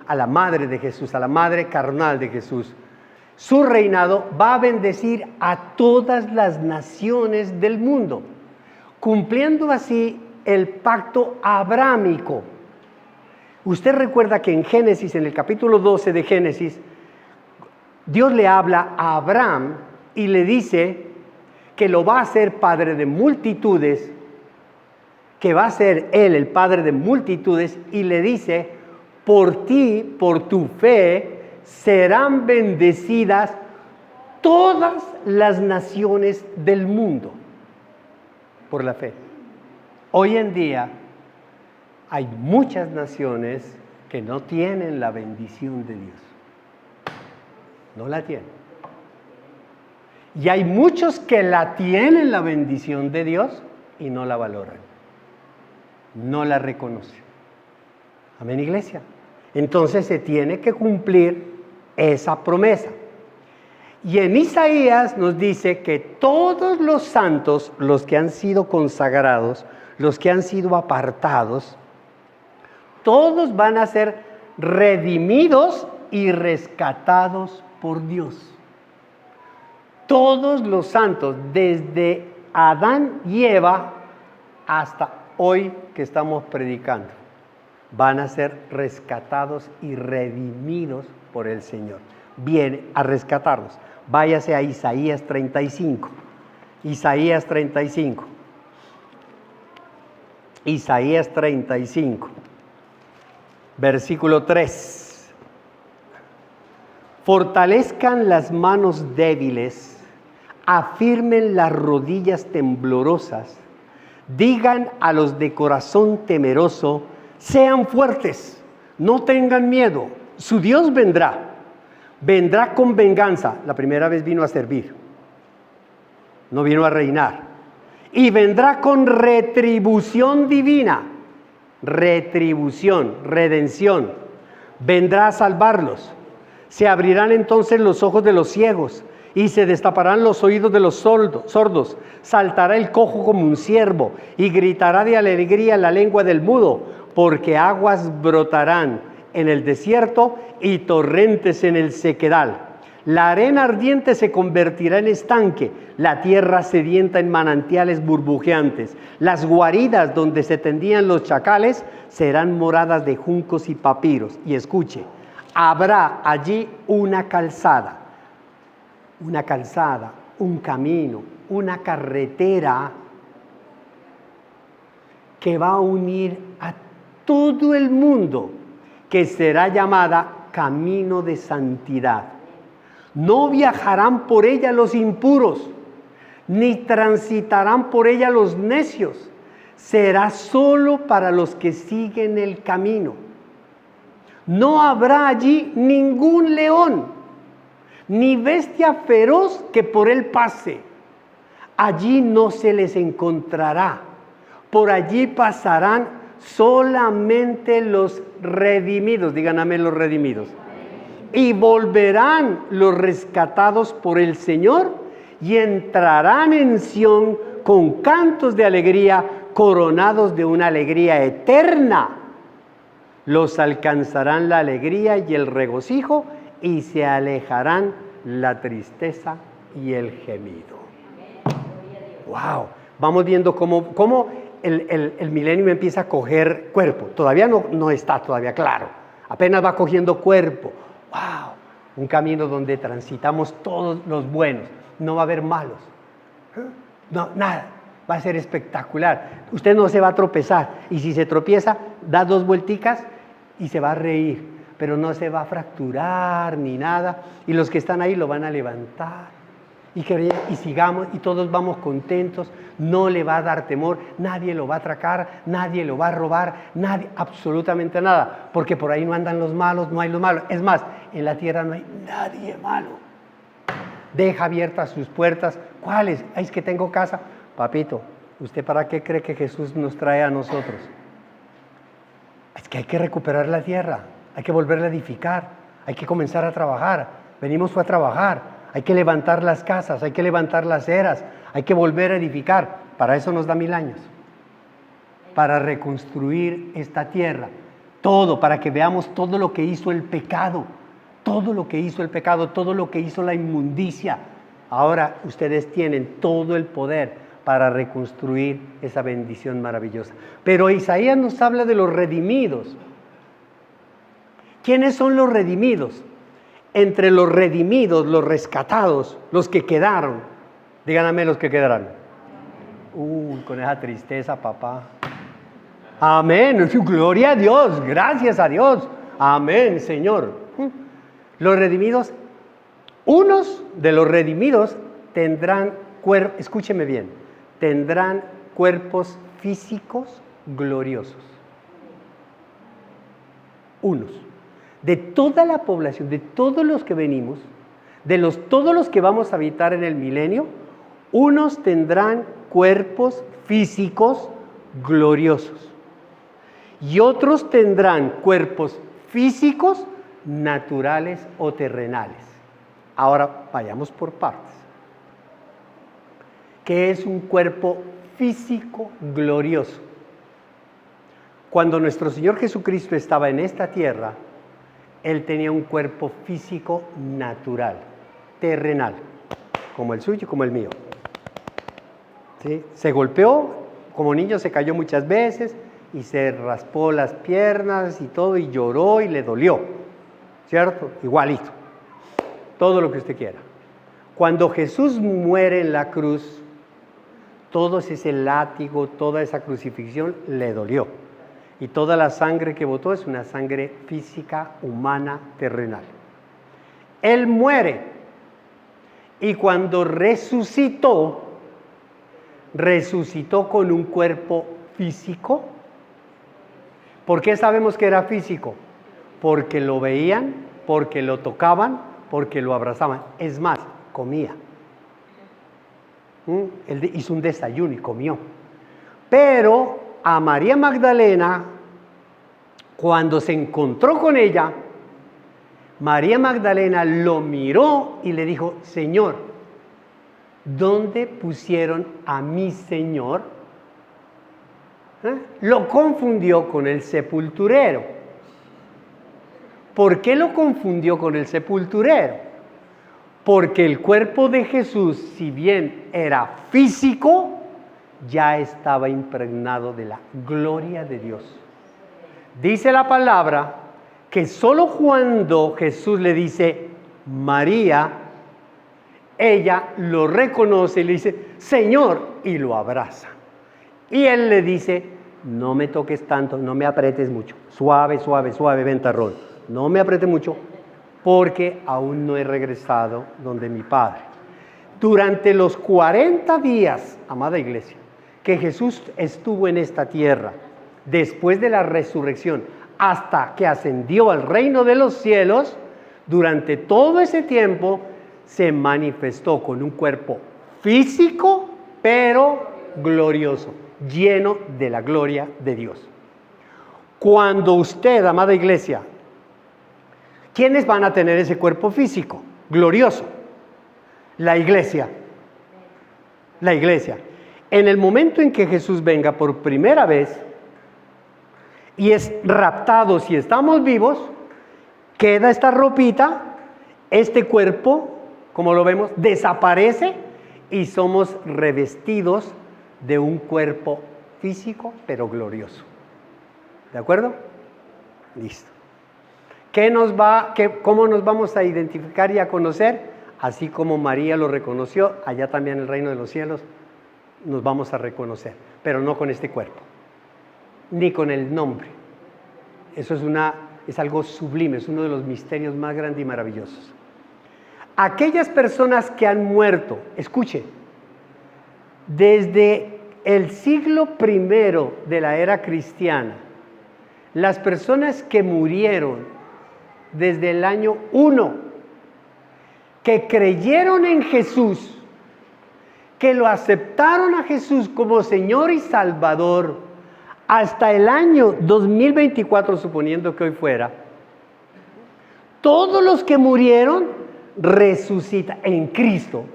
a la madre de Jesús, a la madre carnal de Jesús. Su reinado va a bendecir a todas las naciones del mundo, cumpliendo así el pacto abrámico. Usted recuerda que en Génesis, en el capítulo 12 de Génesis, Dios le habla a Abraham y le dice que lo va a hacer padre de multitudes, que va a ser él el padre de multitudes, y le dice, por ti, por tu fe, serán bendecidas todas las naciones del mundo, por la fe. Hoy en día hay muchas naciones que no tienen la bendición de Dios. No la tienen. Y hay muchos que la tienen, la bendición de Dios, y no la valoran. No la reconocen. Amén, iglesia. Entonces se tiene que cumplir esa promesa. Y en Isaías nos dice que todos los santos, los que han sido consagrados, los que han sido apartados, todos van a ser redimidos y rescatados por Dios. Todos los santos, desde Adán y Eva hasta hoy que estamos predicando, van a ser rescatados y redimidos por el Señor. Viene a rescatarlos. Váyase a Isaías 35. Isaías 35. Isaías 35. Versículo 3. Fortalezcan las manos débiles, afirmen las rodillas temblorosas, digan a los de corazón temeroso, sean fuertes, no tengan miedo, su Dios vendrá, vendrá con venganza. La primera vez vino a servir, no vino a reinar, y vendrá con retribución divina, retribución, redención, vendrá a salvarlos. Se abrirán entonces los ojos de los ciegos y se destaparán los oídos de los sordos. Saltará el cojo como un ciervo y gritará de alegría la lengua del mudo, porque aguas brotarán en el desierto y torrentes en el sequedal. La arena ardiente se convertirá en estanque, la tierra sedienta en manantiales burbujeantes. Las guaridas donde se tendían los chacales serán moradas de juncos y papiros. Y escuche, habrá allí una calzada, un camino, una carretera que va a unir a todo el mundo, que será llamada camino de santidad. No viajarán por ella los impuros, ni transitarán por ella los necios. Será solo para los que siguen el camino. No habrá allí ningún león, ni bestia feroz que por él pase. Allí no se les encontrará. Por allí pasarán solamente los redimidos. Digan amén los redimidos. Y volverán los rescatados por el Señor y entrarán en Sión con cantos de alegría, coronados de una alegría eterna. Los alcanzarán la alegría y el regocijo y se alejarán la tristeza y el gemido. ¡Wow! Vamos viendo cómo el milenio empieza a coger cuerpo. Todavía no está todavía claro. Apenas va cogiendo cuerpo. ¡Wow! Un camino donde transitamos todos los buenos. No va a haber malos. No, nada. Va a ser espectacular. Usted no se va a tropezar. Y si se tropieza, da 2 vuelticas y se va a reír. Pero no se va a fracturar ni nada. Y los que están ahí lo van a levantar. Y sigamos, y todos vamos contentos. No le va a dar temor. Nadie lo va a atracar. Nadie lo va a robar. Nadie, absolutamente nada. Porque por ahí no andan los malos, no hay los malos. Es más, en la tierra no hay nadie malo. Deja abiertas sus puertas. ¿Cuáles? Es que tengo casa. Papito, ¿usted para qué cree que Jesús nos trae a nosotros? Es que hay que recuperar la tierra, hay que volverla a edificar, hay que comenzar a trabajar. Venimos a trabajar, hay que levantar las casas, hay que levantar las eras, hay que volver a edificar. Para eso nos da 1000 años, para reconstruir esta tierra. Todo, para que veamos todo lo que hizo el pecado, todo lo que hizo el pecado, todo lo que hizo la inmundicia. Ahora ustedes tienen todo el poder para reconstruir esa bendición maravillosa. Pero Isaías nos habla de los redimidos. ¿Quiénes son los redimidos? Entre los redimidos, los rescatados, los que quedaron. Díganme los que quedaron. Con esa tristeza, papá. Amén. Gloria a Dios. Gracias a Dios. Amén, Señor. Los redimidos, unos de los redimidos tendrán cuerpos, escúcheme bien, tendrán cuerpos físicos gloriosos. Unos. De toda la población, de todos los que venimos, todos los que vamos a habitar en el milenio, unos tendrán cuerpos físicos gloriosos. Y otros tendrán cuerpos físicos naturales o terrenales. Ahora vayamos por partes. ¿Qué es un cuerpo físico glorioso? Cuando nuestro Señor Jesucristo estaba en esta tierra, Él tenía un cuerpo físico natural, terrenal, como el suyo y como el mío. ¿Sí? Se golpeó, como niño se cayó muchas veces y se raspó las piernas y todo y lloró y le dolió, ¿cierto? Igualito, todo lo que usted quiera. Cuando Jesús muere en la cruz, todo ese látigo, toda esa crucifixión le dolió. Y toda la sangre que botó es una sangre física, humana, terrenal. Él muere y cuando resucitó con un cuerpo físico. ¿Por qué sabemos que era físico? Porque lo veían, porque lo tocaban, porque lo abrazaban. Es más, comía. Él hizo un desayuno y comió. Pero a María Magdalena, cuando se encontró con ella, María Magdalena lo miró y le dijo: Señor, ¿dónde pusieron a mi Señor? Lo confundió con el sepulturero. ¿Por qué lo confundió con el sepulturero? Porque el cuerpo de Jesús, si bien era físico, ya estaba impregnado de la gloria de Dios. Dice la palabra que solo cuando Jesús le dice María, ella lo reconoce y le dice, Señor, y lo abraza. Y él le dice, no me toques tanto, no me apretes mucho, suave, suave, suave, ventarrón, no me apriete mucho, porque aún no he regresado donde mi Padre. Durante los 40 días, amada iglesia, que Jesús estuvo en esta tierra, después de la resurrección, hasta que ascendió al reino de los cielos, durante todo ese tiempo se manifestó con un cuerpo físico, pero glorioso, lleno de la gloria de Dios. Cuando usted, amada iglesia, ¿quiénes van a tener ese cuerpo físico glorioso? La iglesia. La iglesia. En el momento en que Jesús venga por primera vez y es raptado, si estamos vivos, queda esta ropita, este cuerpo, como lo vemos, desaparece y somos revestidos de un cuerpo físico, pero glorioso. ¿De acuerdo? Listo. ¿Cómo nos vamos a identificar y a conocer? Así como María lo reconoció, allá también en el reino de los cielos nos vamos a reconocer, pero no con este cuerpo, ni con el nombre. Eso es algo sublime, es uno de los misterios más grandes y maravillosos. Aquellas personas que han muerto, escuchen, desde el siglo I de la era cristiana, las personas que murieron desde el año 1, que creyeron en Jesús, que lo aceptaron a Jesús como Señor y Salvador, hasta el año 2024, suponiendo que hoy fuera, todos los que murieron resucitan en Cristo,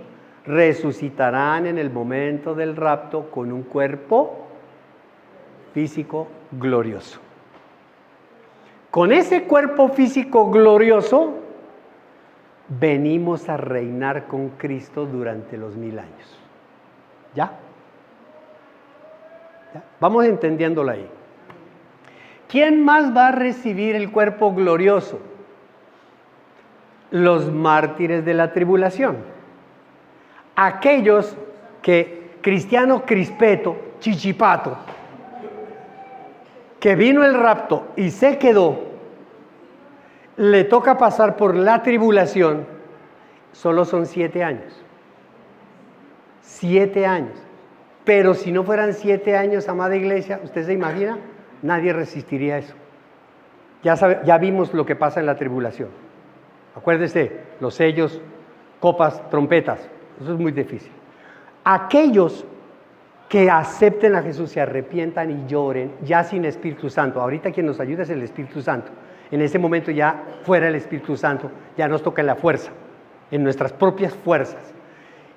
resucitarán en el momento del rapto con un cuerpo físico glorioso. Con ese cuerpo físico glorioso, venimos a reinar con Cristo durante los 1000 años. ¿Ya? Vamos entendiéndolo ahí. ¿Quién más va a recibir el cuerpo glorioso? Los mártires de la tribulación. Aquellos que Cristiano Crispeto, Chichipato, que vino el rapto y se quedó, le toca pasar por la tribulación, solo son 7 años. 7 años. Pero si no fueran 7 años, amada iglesia, ¿usted se imagina? Nadie resistiría eso. Ya vimos lo que pasa en la tribulación. Acuérdese, los sellos, copas, trompetas. Eso es muy difícil. Aquellos que acepten a Jesús, se arrepientan y lloren, ya sin Espíritu Santo. Ahorita quien nos ayuda es el Espíritu Santo. En ese momento ya fuera el Espíritu Santo, ya nos toca en la fuerza, en nuestras propias fuerzas,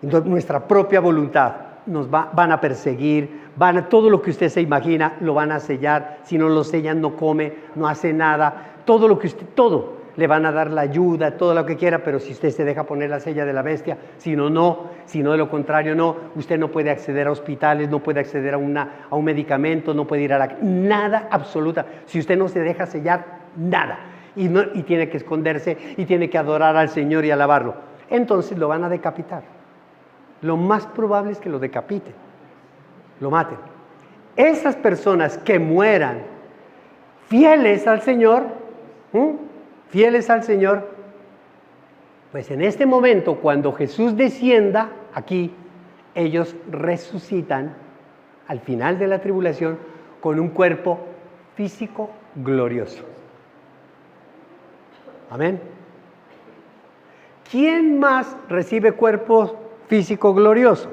en nuestra propia voluntad. Nos van a perseguir, todo lo que usted se imagina lo van a sellar. Si no lo sellan, no come, no hace nada. Todo le van a dar la ayuda, todo lo que quiera, pero si usted se deja poner la sella de la bestia, si no de lo contrario, no. Usted no puede acceder a hospitales, no puede acceder a un medicamento, no puede ir nada absoluta. Si usted no se deja sellar, nada. Y tiene que esconderse y tiene que adorar al Señor y alabarlo. Entonces lo van a decapitar. Lo más probable es que lo decapiten, lo maten. Esas personas que mueran fieles al Señor, pues en este momento, cuando Jesús descienda aquí, ellos resucitan al final de la tribulación con un cuerpo físico glorioso. Amén. ¿Quién más recibe cuerpos físico glorioso?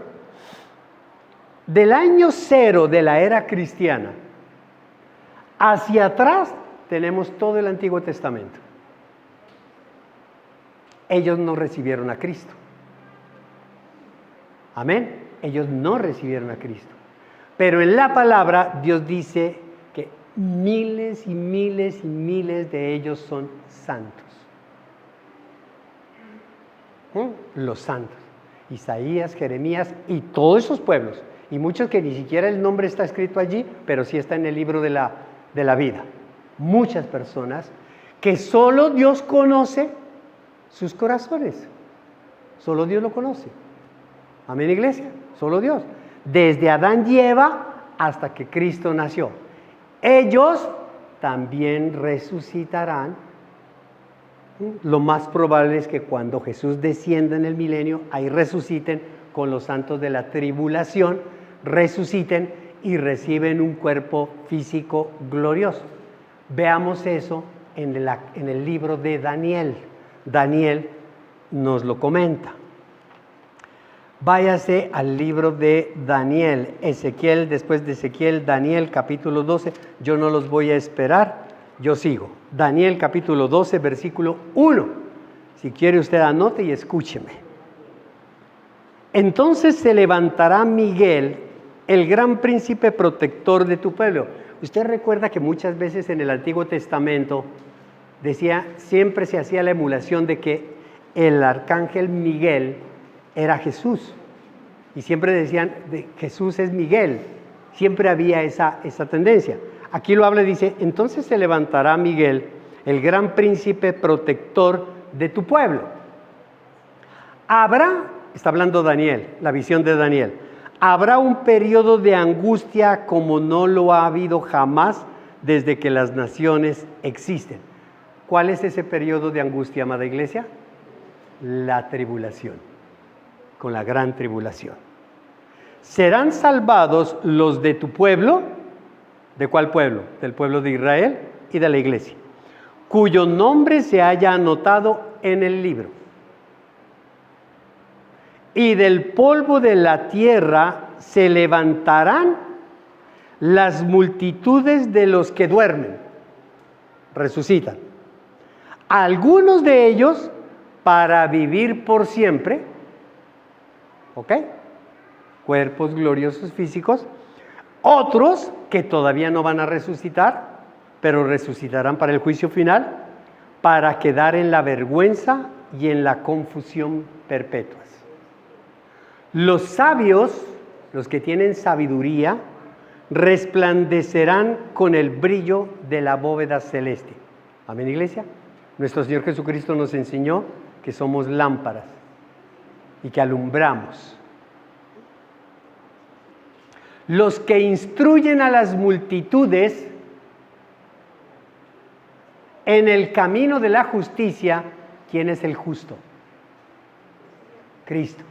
Del año 0 de la era cristiana hacia atrás tenemos todo el Antiguo Testamento. Ellos no recibieron a Cristo. Amén. Ellos no recibieron a Cristo. Pero en la palabra Dios dice que miles y miles y miles de ellos son santos. Los santos. Isaías, Jeremías y todos esos pueblos, y muchos que ni siquiera el nombre está escrito allí, pero sí está en el libro de la vida. Muchas personas que solo Dios conoce sus corazones, Solo Dios lo conoce. Amén, iglesia. Solo Dios. Desde Adán y Eva hasta que Cristo nació. Ellos también resucitarán. Lo más probable es que cuando Jesús descienda en el milenio, ahí resuciten con los santos de la tribulación, resuciten y reciben un cuerpo físico glorioso. Veamos eso en el libro de Daniel. Daniel nos lo comenta. Váyase al libro de Daniel, Ezequiel, después de Ezequiel, Daniel capítulo 12. Yo no los voy a esperar, yo sigo. Daniel capítulo 12, versículo 1. Si quiere usted anote y escúcheme. Entonces se levantará Miguel, el gran príncipe protector de tu pueblo. Usted recuerda que muchas veces en el Antiguo Testamento decía, siempre se hacía la emulación de que el arcángel Miguel era Jesús. Y siempre decían, Jesús es Miguel. Siempre había esa tendencia. Aquí lo habla y dice, entonces se levantará Miguel, el gran príncipe protector de tu pueblo. Habrá, está hablando Daniel, la visión de Daniel, habrá un periodo de angustia como no lo ha habido jamás desde que las naciones existen. ¿Cuál es ese periodo de angustia, amada iglesia? La tribulación, con la gran tribulación. Serán salvados los de tu pueblo. ¿De cuál pueblo? Del pueblo de Israel y de la iglesia, cuyo nombre se haya anotado en el libro. Y del polvo de la tierra se levantarán las multitudes de los que duermen, resucitan. Algunos de ellos para vivir por siempre, ¿ok? Cuerpos gloriosos físicos. Otros que todavía no van a resucitar, pero resucitarán para el juicio final, para quedar en la vergüenza y en la confusión perpetuas. Los sabios, los que tienen sabiduría, resplandecerán con el brillo de la bóveda celeste. Amén, iglesia. Nuestro Señor Jesucristo nos enseñó que somos lámparas y que alumbramos. Los que instruyen a las multitudes en el camino de la justicia, ¿quién es el justo? Cristo.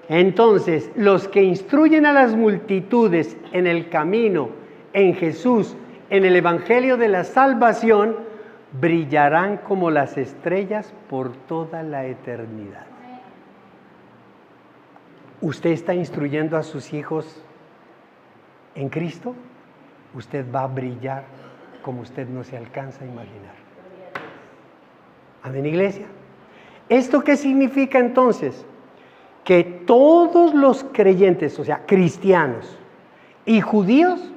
Entonces, los que instruyen a las multitudes en el camino, en Jesús, en el Evangelio de la salvación, brillarán como las estrellas por toda la eternidad. ¿Usted está instruyendo a sus hijos en Cristo? Usted va a brillar como usted no se alcanza a imaginar. Amén, iglesia. ¿Esto qué significa entonces? Que todos los creyentes, o sea, cristianos y judíos,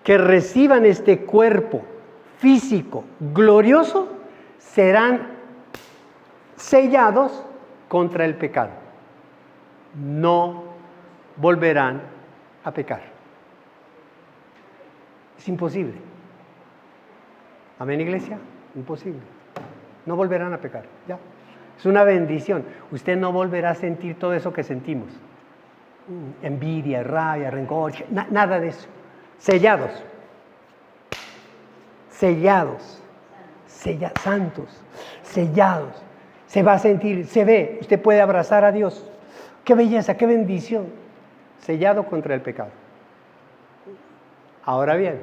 que reciban este cuerpo físico glorioso, serán sellados contra el pecado. No volverán a pecar. Es imposible. Amén, iglesia. Imposible. No volverán a pecar. Ya. Es una bendición. Usted no volverá a sentir todo eso que sentimos. Envidia, rabia, rencor, nada de eso. Sellados. Sellados. Santos. Sellados. Se va a sentir, se ve. Usted puede abrazar a Dios. Qué belleza, qué bendición. Sellado contra el pecado. Ahora bien,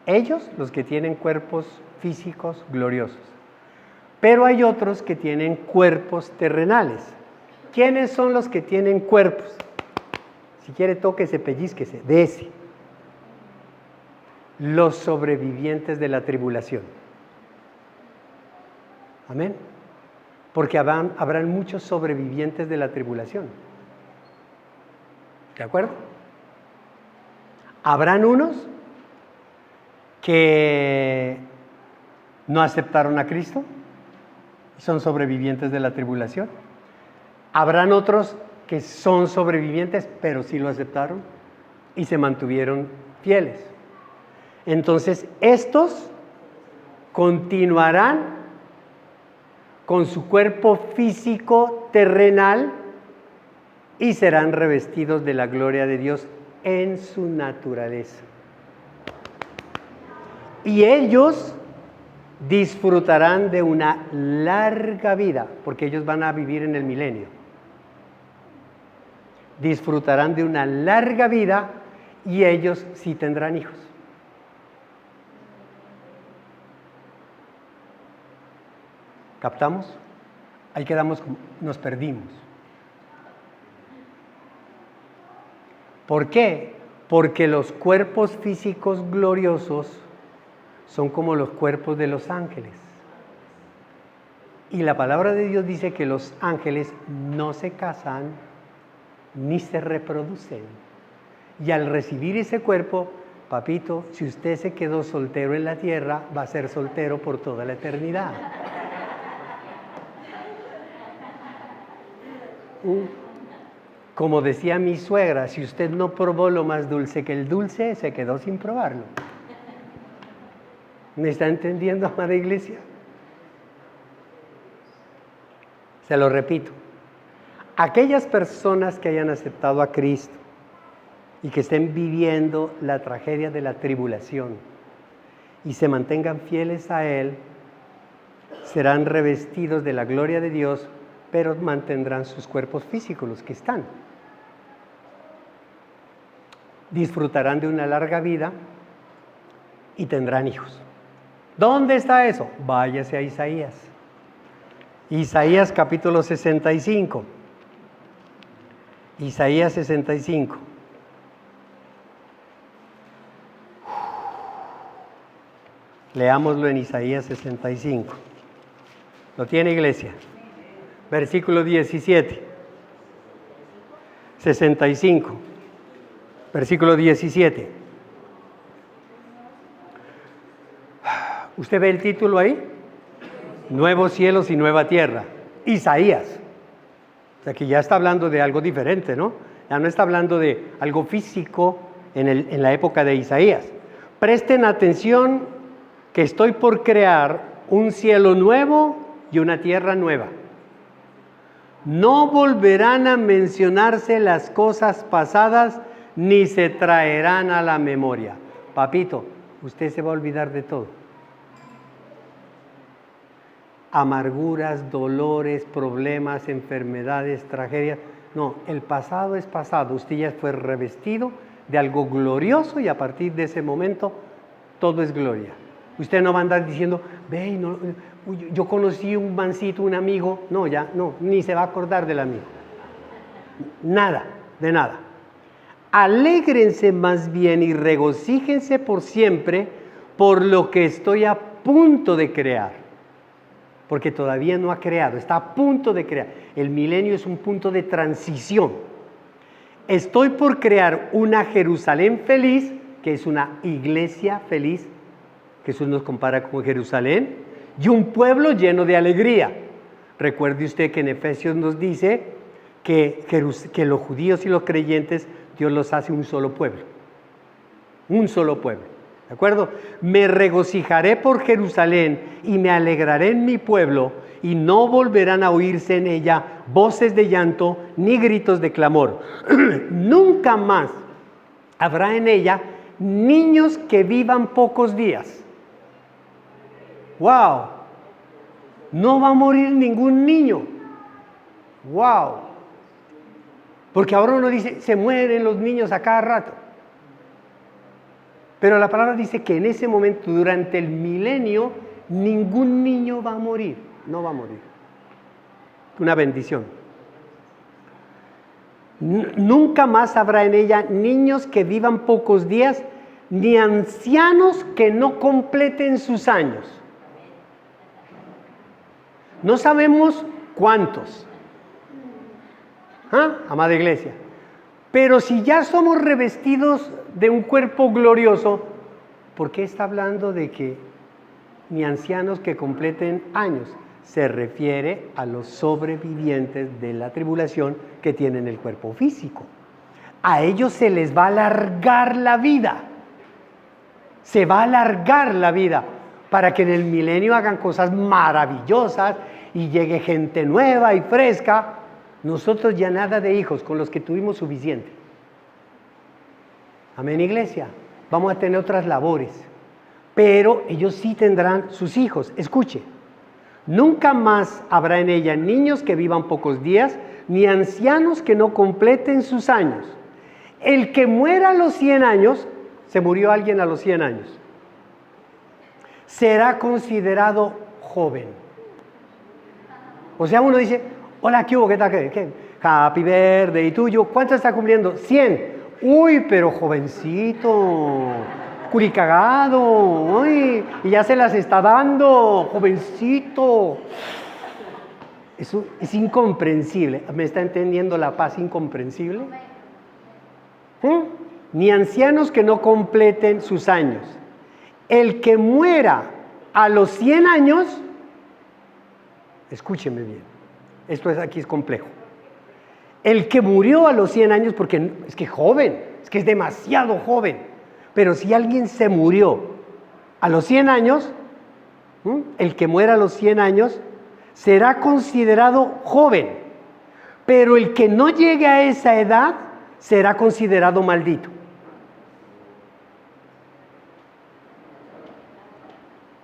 ellos, los que tienen cuerpos físicos gloriosos, pero hay otros que tienen cuerpos terrenales. ¿Quiénes son los que tienen cuerpos? Si quiere, tóquese, pellizquese, de ese. Los sobrevivientes de la tribulación. Amén. Porque habrán muchos sobrevivientes de la tribulación. ¿De acuerdo? Habrán unos que no aceptaron a Cristo, son sobrevivientes de la tribulación. Habrán otros que son sobrevivientes, pero sí lo aceptaron y se mantuvieron fieles. Entonces, estos continuarán con su cuerpo físico terrenal y serán revestidos de la gloria de Dios en su naturaleza. Y ellos disfrutarán de una larga vida, porque ellos van a vivir en el milenio. Disfrutarán de una larga vida y ellos sí tendrán hijos. ¿Captamos? Ahí quedamos, nos perdimos. ¿Por qué? Porque los cuerpos físicos gloriosos son como los cuerpos de los ángeles. Y la palabra de Dios dice que los ángeles no se casan ni se reproducen. Y al recibir ese cuerpo, papito, si usted se quedó soltero en la tierra, va a ser soltero por toda la eternidad. Como decía mi suegra, si usted no probó lo más dulce que el dulce, se quedó sin probarlo. ¿Me está entendiendo, amada iglesia? Se lo repito. Aquellas personas que hayan aceptado a Cristo y que estén viviendo la tragedia de la tribulación y se mantengan fieles a Él, serán revestidos de la gloria de Dios, pero mantendrán sus cuerpos físicos, los que están. Disfrutarán de una larga vida y tendrán hijos. ¿Dónde está eso? Váyase a Isaías. Isaías capítulo 65. Isaías 65. Leámoslo en Isaías 65. ¿Lo tiene, iglesia? Versículo 17. 65. Versículo 17. ¿Usted ve el título ahí? Nuevos cielos y nueva tierra. Isaías. O sea que ya está hablando de algo diferente, ¿no? Ya no está hablando de algo físico en la época de Isaías. Presten atención que estoy por crear un cielo nuevo y una tierra nueva. No volverán a mencionarse las cosas pasadas ni se traerán a la memoria. Papito, usted se va a olvidar de todo. Amarguras, dolores, problemas, enfermedades, tragedias. No, el pasado es pasado. Usted ya fue revestido de algo glorioso y a partir de ese momento todo es gloria. Usted no va a andar diciendo, ve, no, yo conocí un mancito, un amigo. No, ya, no, ni se va a acordar del amigo. Nada, de nada. Alégrense más bien y regocíjense por siempre por lo que estoy a punto de crear. Porque todavía no ha creado, está a punto de crear. El milenio es un punto de transición. Estoy por crear una Jerusalén feliz, que es una iglesia feliz. Jesús nos compara con Jerusalén, y un pueblo lleno de alegría. Recuerde usted que en Efesios nos dice que los judíos y los creyentes, Dios los hace un solo pueblo. Un solo pueblo. ¿De acuerdo? Me regocijaré por Jerusalén y me alegraré en mi pueblo, y no volverán a oírse en ella voces de llanto ni gritos de clamor. Nunca más habrá en ella niños que vivan pocos días. ¡Wow! No va a morir ningún niño. ¡Wow! Porque ahora uno dice, se mueren los niños a cada rato. Pero la palabra dice que en ese momento, durante el milenio, ningún niño va a morir. No va a morir. Una bendición. Nunca más habrá en ella niños que vivan pocos días, ni ancianos que no completen sus años. No sabemos cuántos. Amada iglesia. Pero si ya somos revestidos de un cuerpo glorioso, ¿por qué está hablando de que ni ancianos que completen años? Se refiere a los sobrevivientes de la tribulación que tienen el cuerpo físico. A ellos se les va a alargar la vida. Se va a alargar la vida para que en el milenio hagan cosas maravillosas y llegue gente nueva y fresca. Nosotros ya nada de hijos, con los que tuvimos suficiente. Amén, iglesia. Vamos a tener otras labores, pero ellos sí tendrán sus hijos. Escuche, nunca más habrá en ella niños que vivan pocos días, ni ancianos que no completen sus años. El que muera a los 100 años, se murió alguien a los 100 años, será considerado joven. O sea, uno dice, hola, ¿qué hubo? ¿Qué tal? ¿Qué? Happy birthday. ¿Y tuyo? ¿Cuánto está cumpliendo? 100. Uy, pero jovencito, curicagado, uy, y ya se las está dando, jovencito. Eso es incomprensible. ¿Me está entendiendo la paz incomprensible? Ni ancianos que no completen sus años. El que muera a los 100 años, escúcheme bien, esto aquí es complejo. El que murió a los 100 años, porque es que joven, es que es demasiado joven, pero si alguien se murió a los 100 años, el que muera a los 100 años, será considerado joven, pero el que no llegue a esa edad, será considerado maldito.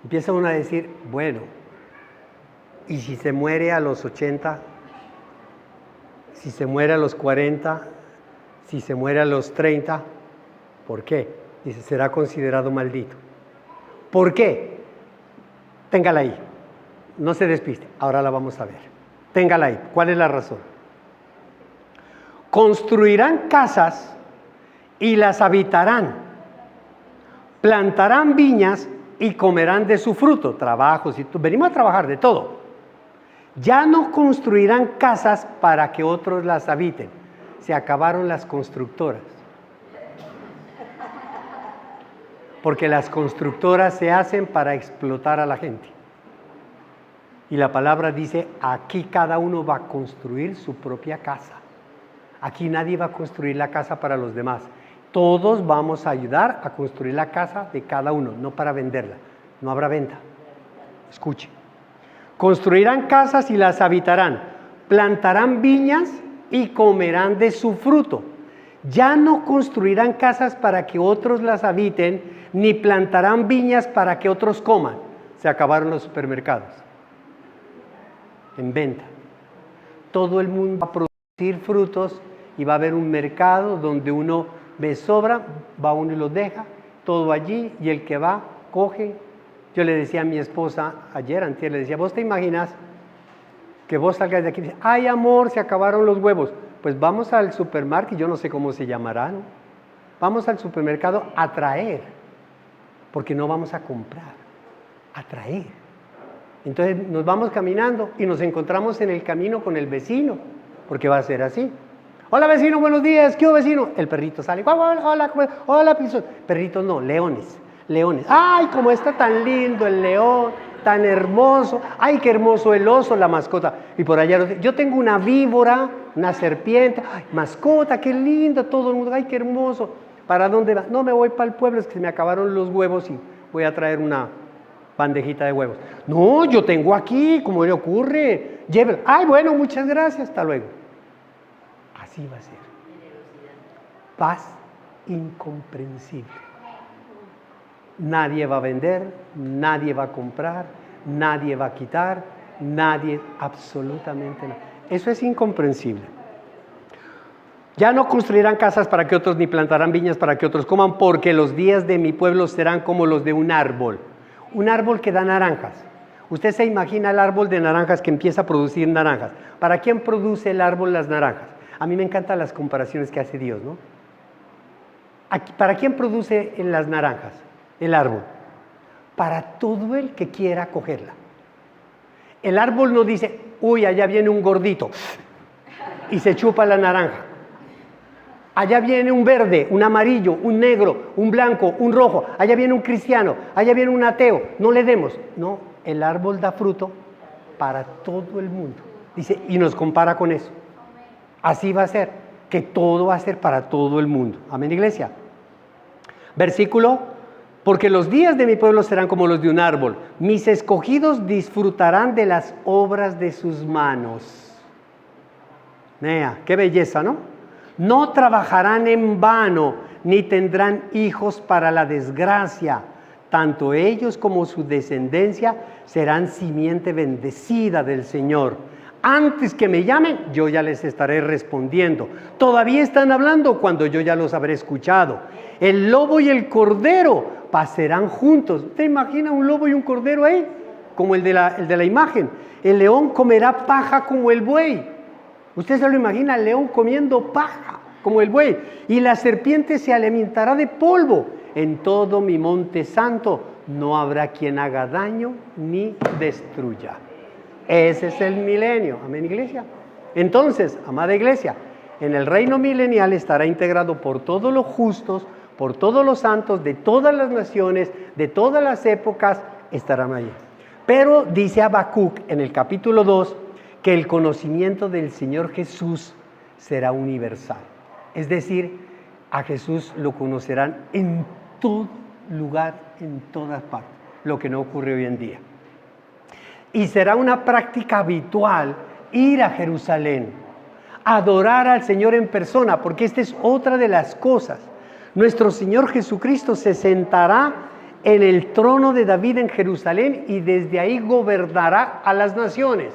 Empieza uno a decir, bueno, ¿y si se muere a los 80? Si se muere a los 40, si se muere a los 30, ¿por qué? Dice, será considerado maldito. ¿Por qué? Téngala ahí, no se despiste, ahora la vamos a ver. Téngala ahí, ¿cuál es la razón? Construirán casas y las habitarán, plantarán viñas y comerán de su fruto, trabajos, venimos a trabajar de todo. Ya no construirán casas para que otros las habiten. Se acabaron las constructoras. Porque las constructoras se hacen para explotar a la gente. Y la palabra dice, aquí cada uno va a construir su propia casa. Aquí nadie va a construir la casa para los demás. Todos vamos a ayudar a construir la casa de cada uno, no para venderla. No habrá venta. Escuche. Construirán casas y las habitarán, plantarán viñas y comerán de su fruto. Ya no construirán casas para que otros las habiten, ni plantarán viñas para que otros coman. Se acabaron los supermercados en venta. Todo el mundo va a producir frutos y va a haber un mercado donde uno ve sobra, va uno y lo deja, todo allí, y el que va, coge. Yo le decía a mi esposa ayer, antier, le decía, ¿vos te imaginas que vos salgas de aquí y dices, ay amor, se acabaron los huevos? Pues vamos al supermercado, yo no sé cómo se llamará, ¿no? Vamos al supermercado a traer, porque no vamos a comprar, a traer. Entonces nos vamos caminando y nos encontramos en el camino con el vecino, porque va a ser así. Hola vecino, buenos días, ¿qué hubo vecino? El perrito sale, hola, hola, perritos no, leones. Leones. ¡Ay, cómo está tan lindo el león! Tan hermoso. ¡Ay, qué hermoso el oso, la mascota! Y por allá, yo tengo una víbora, una serpiente. ¡Ay, mascota, qué lindo! Todo el mundo, ¡ay, qué hermoso! ¿Para dónde va? No, me voy para el pueblo, es que se me acabaron los huevos y voy a traer una bandejita de huevos. No, yo tengo aquí, ¿cómo le ocurre? Llévelo. ¡Ay, bueno, muchas gracias! Hasta luego. Así va a ser. Paz incomprensible. Nadie va a vender, nadie va a comprar, nadie va a quitar, nadie, absolutamente nada. Eso es incomprensible. Ya no construirán casas para que otros, ni plantarán viñas para que otros coman, porque los días de mi pueblo serán como los de un árbol que da naranjas. Usted se imagina el árbol de naranjas que empieza a producir naranjas. ¿Para quién produce el árbol las naranjas? A mí me encantan las comparaciones que hace Dios, ¿no? ¿Para quién produce las naranjas? El árbol, para todo el que quiera cogerla. El árbol no dice, uy, allá viene un gordito y se chupa la naranja. Allá viene un verde, un amarillo, un negro, un blanco, un rojo. Allá viene un cristiano, allá viene un ateo. No le demos. No, el árbol da fruto para todo el mundo. Dice, y nos compara con eso. Así va a ser, que todo va a ser para todo el mundo. Amén, iglesia. Versículo Porque los días de mi pueblo serán como los de un árbol. Mis escogidos disfrutarán de las obras de sus manos. Nea, qué belleza, ¿no? No trabajarán en vano, ni tendrán hijos para la desgracia. Tanto ellos como su descendencia serán simiente bendecida del Señor. Antes que me llamen, yo ya les estaré respondiendo. Todavía están hablando cuando yo ya los habré escuchado. El lobo y el cordero pasarán juntos. ¿Te imaginas un lobo y un cordero ahí? Como el de la imagen. El león comerá paja como el buey. Usted se lo imagina, el león comiendo paja como el buey. Y la serpiente se alimentará de polvo. En todo mi monte santo no habrá quien haga daño ni destruya. Ese es el milenio. Amén, iglesia. Entonces, amada iglesia, en el reino milenial estará integrado por todos los justos, por todos los santos de todas las naciones, de todas las épocas, estarán allí. Pero dice Habacuc en el capítulo 2 que el conocimiento del Señor Jesús será universal. Es decir, a Jesús lo conocerán en todo lugar, en todas partes, lo que no ocurre hoy en día. Y será una práctica habitual ir a Jerusalén, adorar al Señor en persona, porque esta es otra de las cosas. Nuestro Señor Jesucristo se sentará en el trono de David en Jerusalén y desde ahí gobernará a las naciones.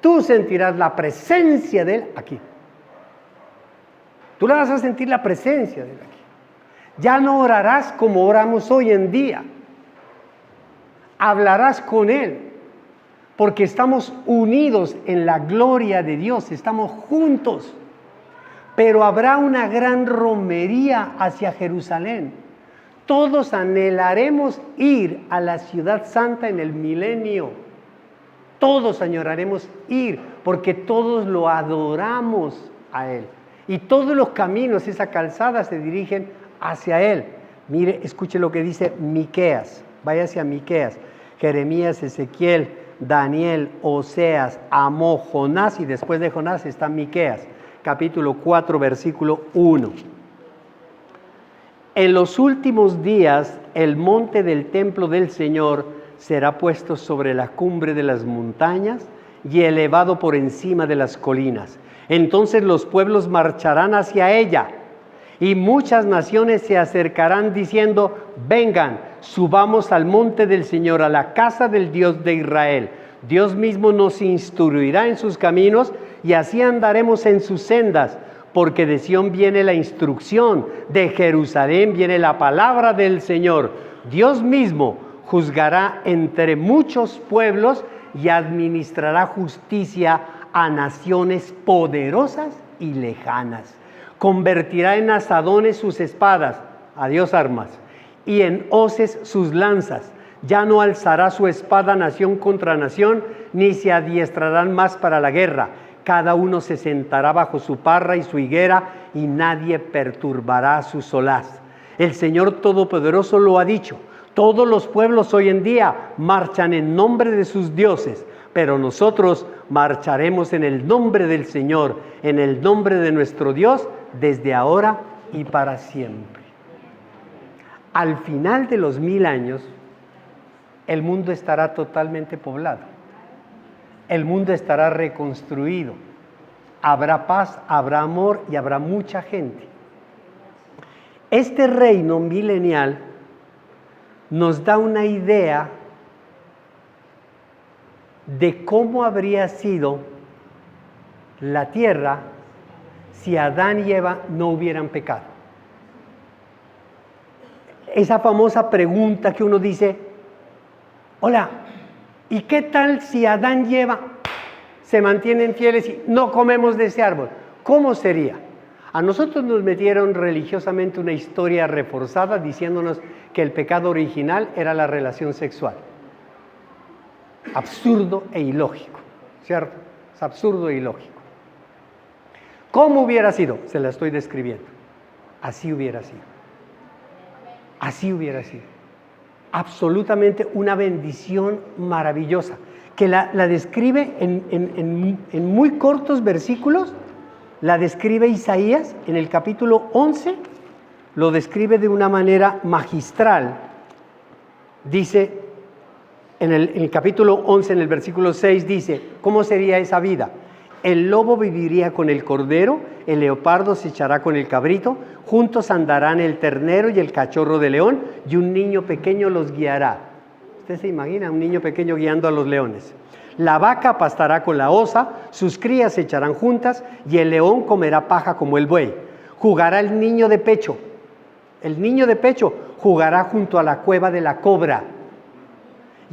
Tú sentirás la presencia de Él aquí. Tú le vas a sentir la presencia de Él aquí. Ya no orarás como oramos hoy en día. Hablarás con Él, porque estamos unidos en la gloria de Dios, estamos juntos. Pero habrá una gran romería hacia Jerusalén. Todos anhelaremos ir a la ciudad santa en el milenio. Todos añoraremos ir, porque todos lo adoramos a Él. Y todos los caminos, esa calzada, se dirigen hacia Él. Mire, escuche lo que dice Miqueas. Vaya hacia Miqueas. Jeremías, Ezequiel, Daniel, Oseas, Amós, Jonás, y después de Jonás está Miqueas. Capítulo 4, versículo 1. En los últimos días, el monte del templo del Señor será puesto sobre la cumbre de las montañas y elevado por encima de las colinas. Entonces los pueblos marcharán hacia ella y muchas naciones se acercarán diciendo: vengan, subamos al monte del Señor, a la casa del Dios de Israel. Dios mismo nos instruirá en sus caminos y así andaremos en sus sendas, porque de Sión viene la instrucción, de Jerusalén viene la palabra del Señor. Dios mismo juzgará entre muchos pueblos y administrará justicia a naciones poderosas y lejanas. Convertirá en asadones sus espadas, adiós armas, y en hoces sus lanzas. Ya no alzará su espada nación contra nación, ni se adiestrarán más para la guerra. Cada uno se sentará bajo su parra y su higuera, y nadie perturbará su solaz. El Señor Todopoderoso lo ha dicho. Todos los pueblos hoy en día marchan en nombre de sus dioses, pero nosotros marcharemos en el nombre del Señor, en el nombre de nuestro Dios, desde ahora y para siempre. Al final de los 1000 años, el mundo estará totalmente poblado. El mundo estará reconstruido. Habrá paz, habrá amor y habrá mucha gente. Este reino milenial nos da una idea de cómo habría sido la tierra si Adán y Eva no hubieran pecado. Esa famosa pregunta que uno dice: hola, ¿y qué tal si Adán y Eva se mantienen fieles y no comemos de ese árbol? ¿Cómo sería? A nosotros nos metieron religiosamente una historia reforzada diciéndonos que el pecado original era la relación sexual. Absurdo e ilógico, ¿cierto? Es absurdo e ilógico. ¿Cómo hubiera sido? Se la estoy describiendo. Así hubiera sido. Así hubiera sido. Absolutamente una bendición maravillosa, que la describe en muy cortos versículos. La describe Isaías en el capítulo 11, lo describe de una manera magistral. Dice, en el capítulo 11, en el versículo 6, dice, ¿cómo sería esa vida? El lobo viviría con el cordero, el leopardo se echará con el cabrito, juntos andarán el ternero y el cachorro de león, y un niño pequeño los guiará. ¿Usted se imagina un niño pequeño guiando a los leones? La vaca pastará con la osa, sus crías se echarán juntas, y el león comerá paja como el buey. Jugará el niño de pecho jugará junto a la cueva de la cobra.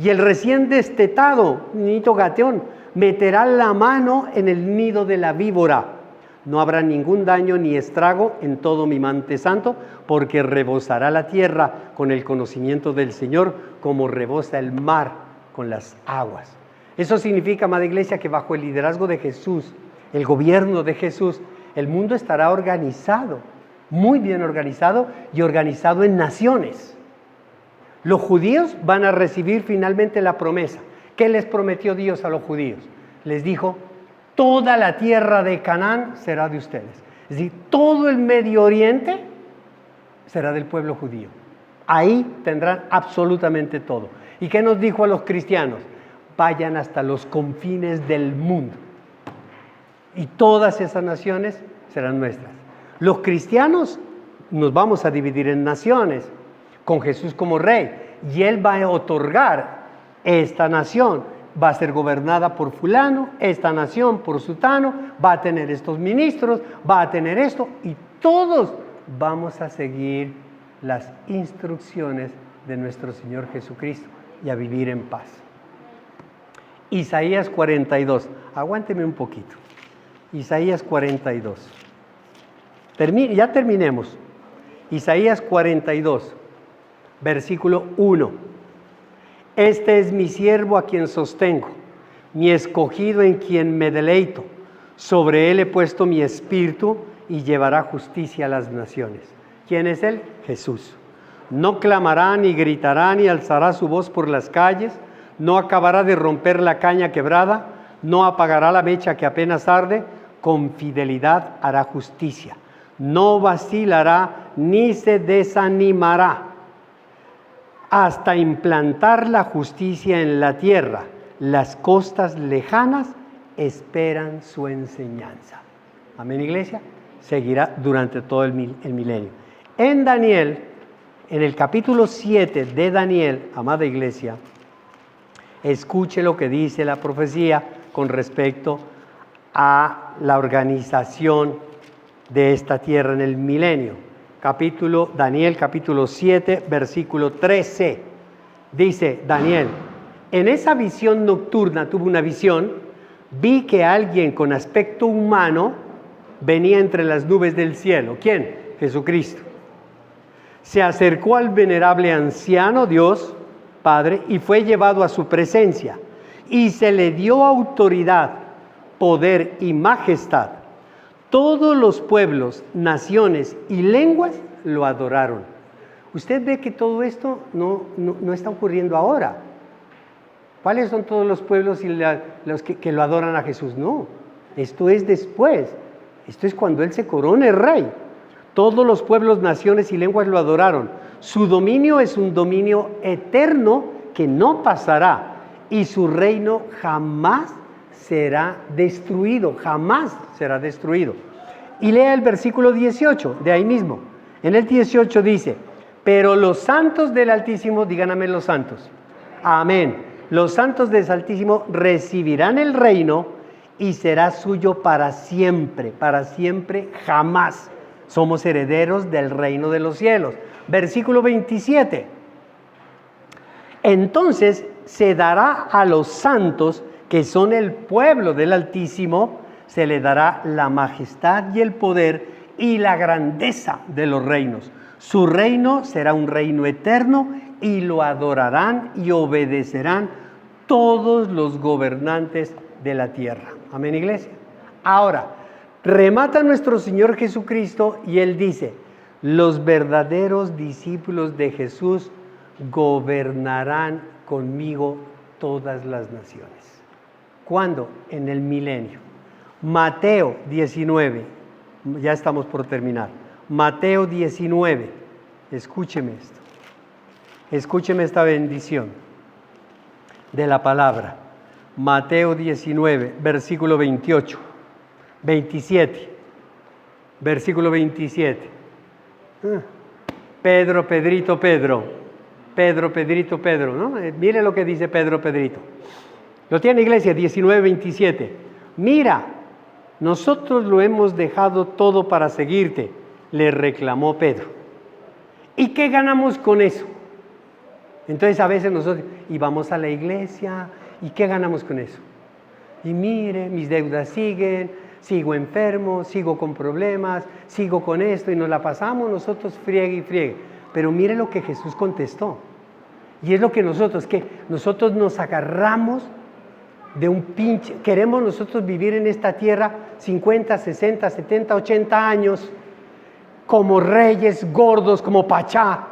Y el recién destetado, niñito gateón, meterá la mano en el nido de la víbora. No habrá ningún daño ni estrago en todo mi monte santo, porque rebosará la tierra con el conocimiento del Señor, como rebosa el mar con las aguas. Eso significa, amada iglesia, que bajo el liderazgo de Jesús, el gobierno de Jesús, el mundo estará organizado, muy bien organizado y organizado en naciones. Los judíos van a recibir finalmente la promesa. ¿Qué les prometió Dios a los judíos? Les dijo, toda la tierra de Canaán será de ustedes. Es decir, todo el Medio Oriente será del pueblo judío. Ahí tendrán absolutamente todo. ¿Y qué nos dijo a los cristianos? Vayan hasta los confines del mundo. Y todas esas naciones serán nuestras. Los cristianos nos vamos a dividir en naciones, con Jesús como rey, y Él va a otorgar esta nación, va a ser gobernada por fulano, esta nación por sutano, va a tener estos ministros, va a tener esto, y todos vamos a seguir las instrucciones de nuestro Señor Jesucristo y a vivir en paz. Isaías 42, aguánteme un poquito. Isaías 42. Ya terminemos. Isaías 42, versículo 1. Este es mi siervo a quien sostengo, mi escogido en quien me deleito. Sobre él he puesto mi espíritu y llevará justicia a las naciones. ¿Quién es él? Jesús. No clamará, ni gritará, ni alzará su voz por las calles, no acabará de romper la caña quebrada, no apagará la mecha que apenas arde, con fidelidad hará justicia. No vacilará ni se desanimará hasta implantar la justicia en la tierra. Las costas lejanas esperan su enseñanza. Amén, iglesia. Seguirá durante todo el milenio. En Daniel, en el capítulo 7 de Daniel, amada iglesia, escuche lo que dice la profecía con respecto a la organización de esta tierra en el milenio. Daniel capítulo 7, versículo 13. Dice Daniel, en esa visión nocturna, tuve una visión, vi que alguien con aspecto humano venía entre las nubes del cielo. ¿Quién? Jesucristo. Se acercó al venerable anciano, Dios Padre, y fue llevado a su presencia, y se le dio autoridad, poder y majestad. Todos los pueblos, naciones y lenguas lo adoraron. Usted ve que todo esto no está ocurriendo ahora. ¿Cuáles son todos los pueblos y los que lo adoran a Jesús? No, esto es después. Esto es cuando Él se corone rey. Todos los pueblos, naciones y lenguas lo adoraron. Su dominio es un dominio eterno que no pasará, y su reino jamás será destruido, jamás será destruido. Y lea el versículo 18 de ahí mismo. En el 18 dice, pero los santos del Altísimo, díganme los santos, amén, los santos del Altísimo recibirán el reino y será suyo para siempre jamás. Somos herederos del reino de los cielos. Versículo 27. Entonces se dará a los santos, que son el pueblo del Altísimo, se le dará la majestad y el poder y la grandeza de los reinos. Su reino será un reino eterno y lo adorarán y obedecerán todos los gobernantes de la tierra. Amén, iglesia. Ahora, remata nuestro Señor Jesucristo y Él dice, los verdaderos discípulos de Jesús gobernarán conmigo todas las naciones. ¿Cuándo? En el milenio. Mateo 19, ya estamos por terminar. Mateo 19, escúcheme esto. Escúcheme esta bendición de la palabra. Mateo 19, versículo 28, 27, versículo 27. Pedro, Pedrito, Pedro. Pedro, Pedrito, Pedro, ¿no? Mire lo que dice Pedro, Pedrito. Lo tiene, iglesia, 19, 27. Mira, nosotros lo hemos dejado todo para seguirte, le reclamó Pedro. ¿Y qué ganamos con eso? Entonces a veces nosotros, y vamos a la iglesia, ¿y qué ganamos con eso? Y mire, mis deudas siguen, sigo enfermo, sigo con problemas, sigo con esto, y nos la pasamos nosotros friegue y friegue. Pero mire lo que Jesús contestó. Y es lo que nosotros nos agarramos de un pinche, queremos nosotros vivir en esta tierra 50, 60, 70, 80 años, como reyes gordos, como Pachá.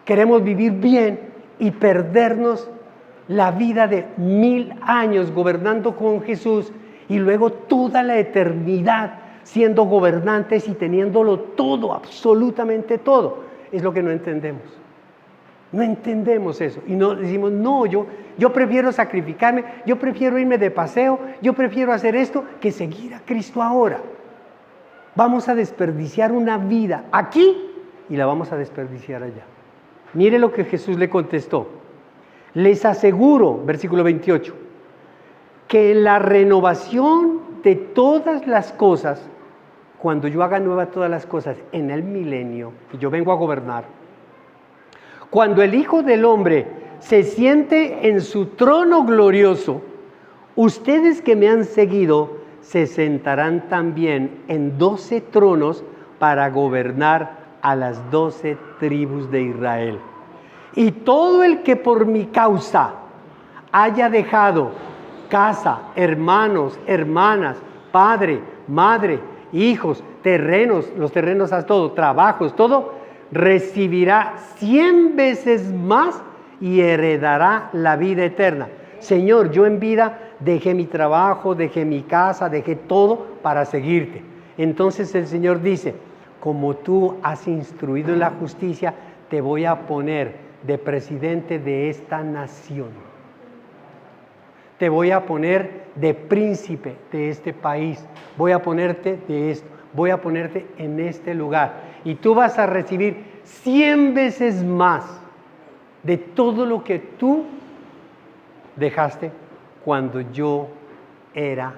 Queremos vivir bien y perdernos la vida de 1000 años gobernando con Jesús y luego toda la eternidad siendo gobernantes y teniéndolo todo, absolutamente todo. Es lo que no entendemos. No entendemos eso y no decimos, no, yo prefiero sacrificarme, yo prefiero irme de paseo, yo prefiero hacer esto que seguir a Cristo ahora. Vamos a desperdiciar una vida aquí y la vamos a desperdiciar allá. Mire lo que Jesús le contestó. Les aseguro, versículo 28, que en la renovación de todas las cosas, cuando yo haga nueva todas las cosas en el milenio, que yo vengo a gobernar, cuando el Hijo del Hombre se siente en su trono glorioso, ustedes que me han seguido se sentarán también en 12 tronos para gobernar a las 12 tribus de Israel. Y todo el que por mi causa haya dejado casa, hermanos, hermanas, padre, madre, hijos, terrenos, los terrenos a todo, trabajos, todo, recibirá 100 veces más y heredará la vida eterna. Señor, yo en vida dejé mi trabajo, dejé mi casa, dejé todo para seguirte. Entonces el Señor dice, como tú has instruido en la justicia, te voy a poner de presidente de esta nación. Te voy a poner de príncipe de este país. Voy a ponerte de esto. Voy a ponerte en este lugar. Y tú vas a recibir 100 veces más de todo lo que tú dejaste cuando yo era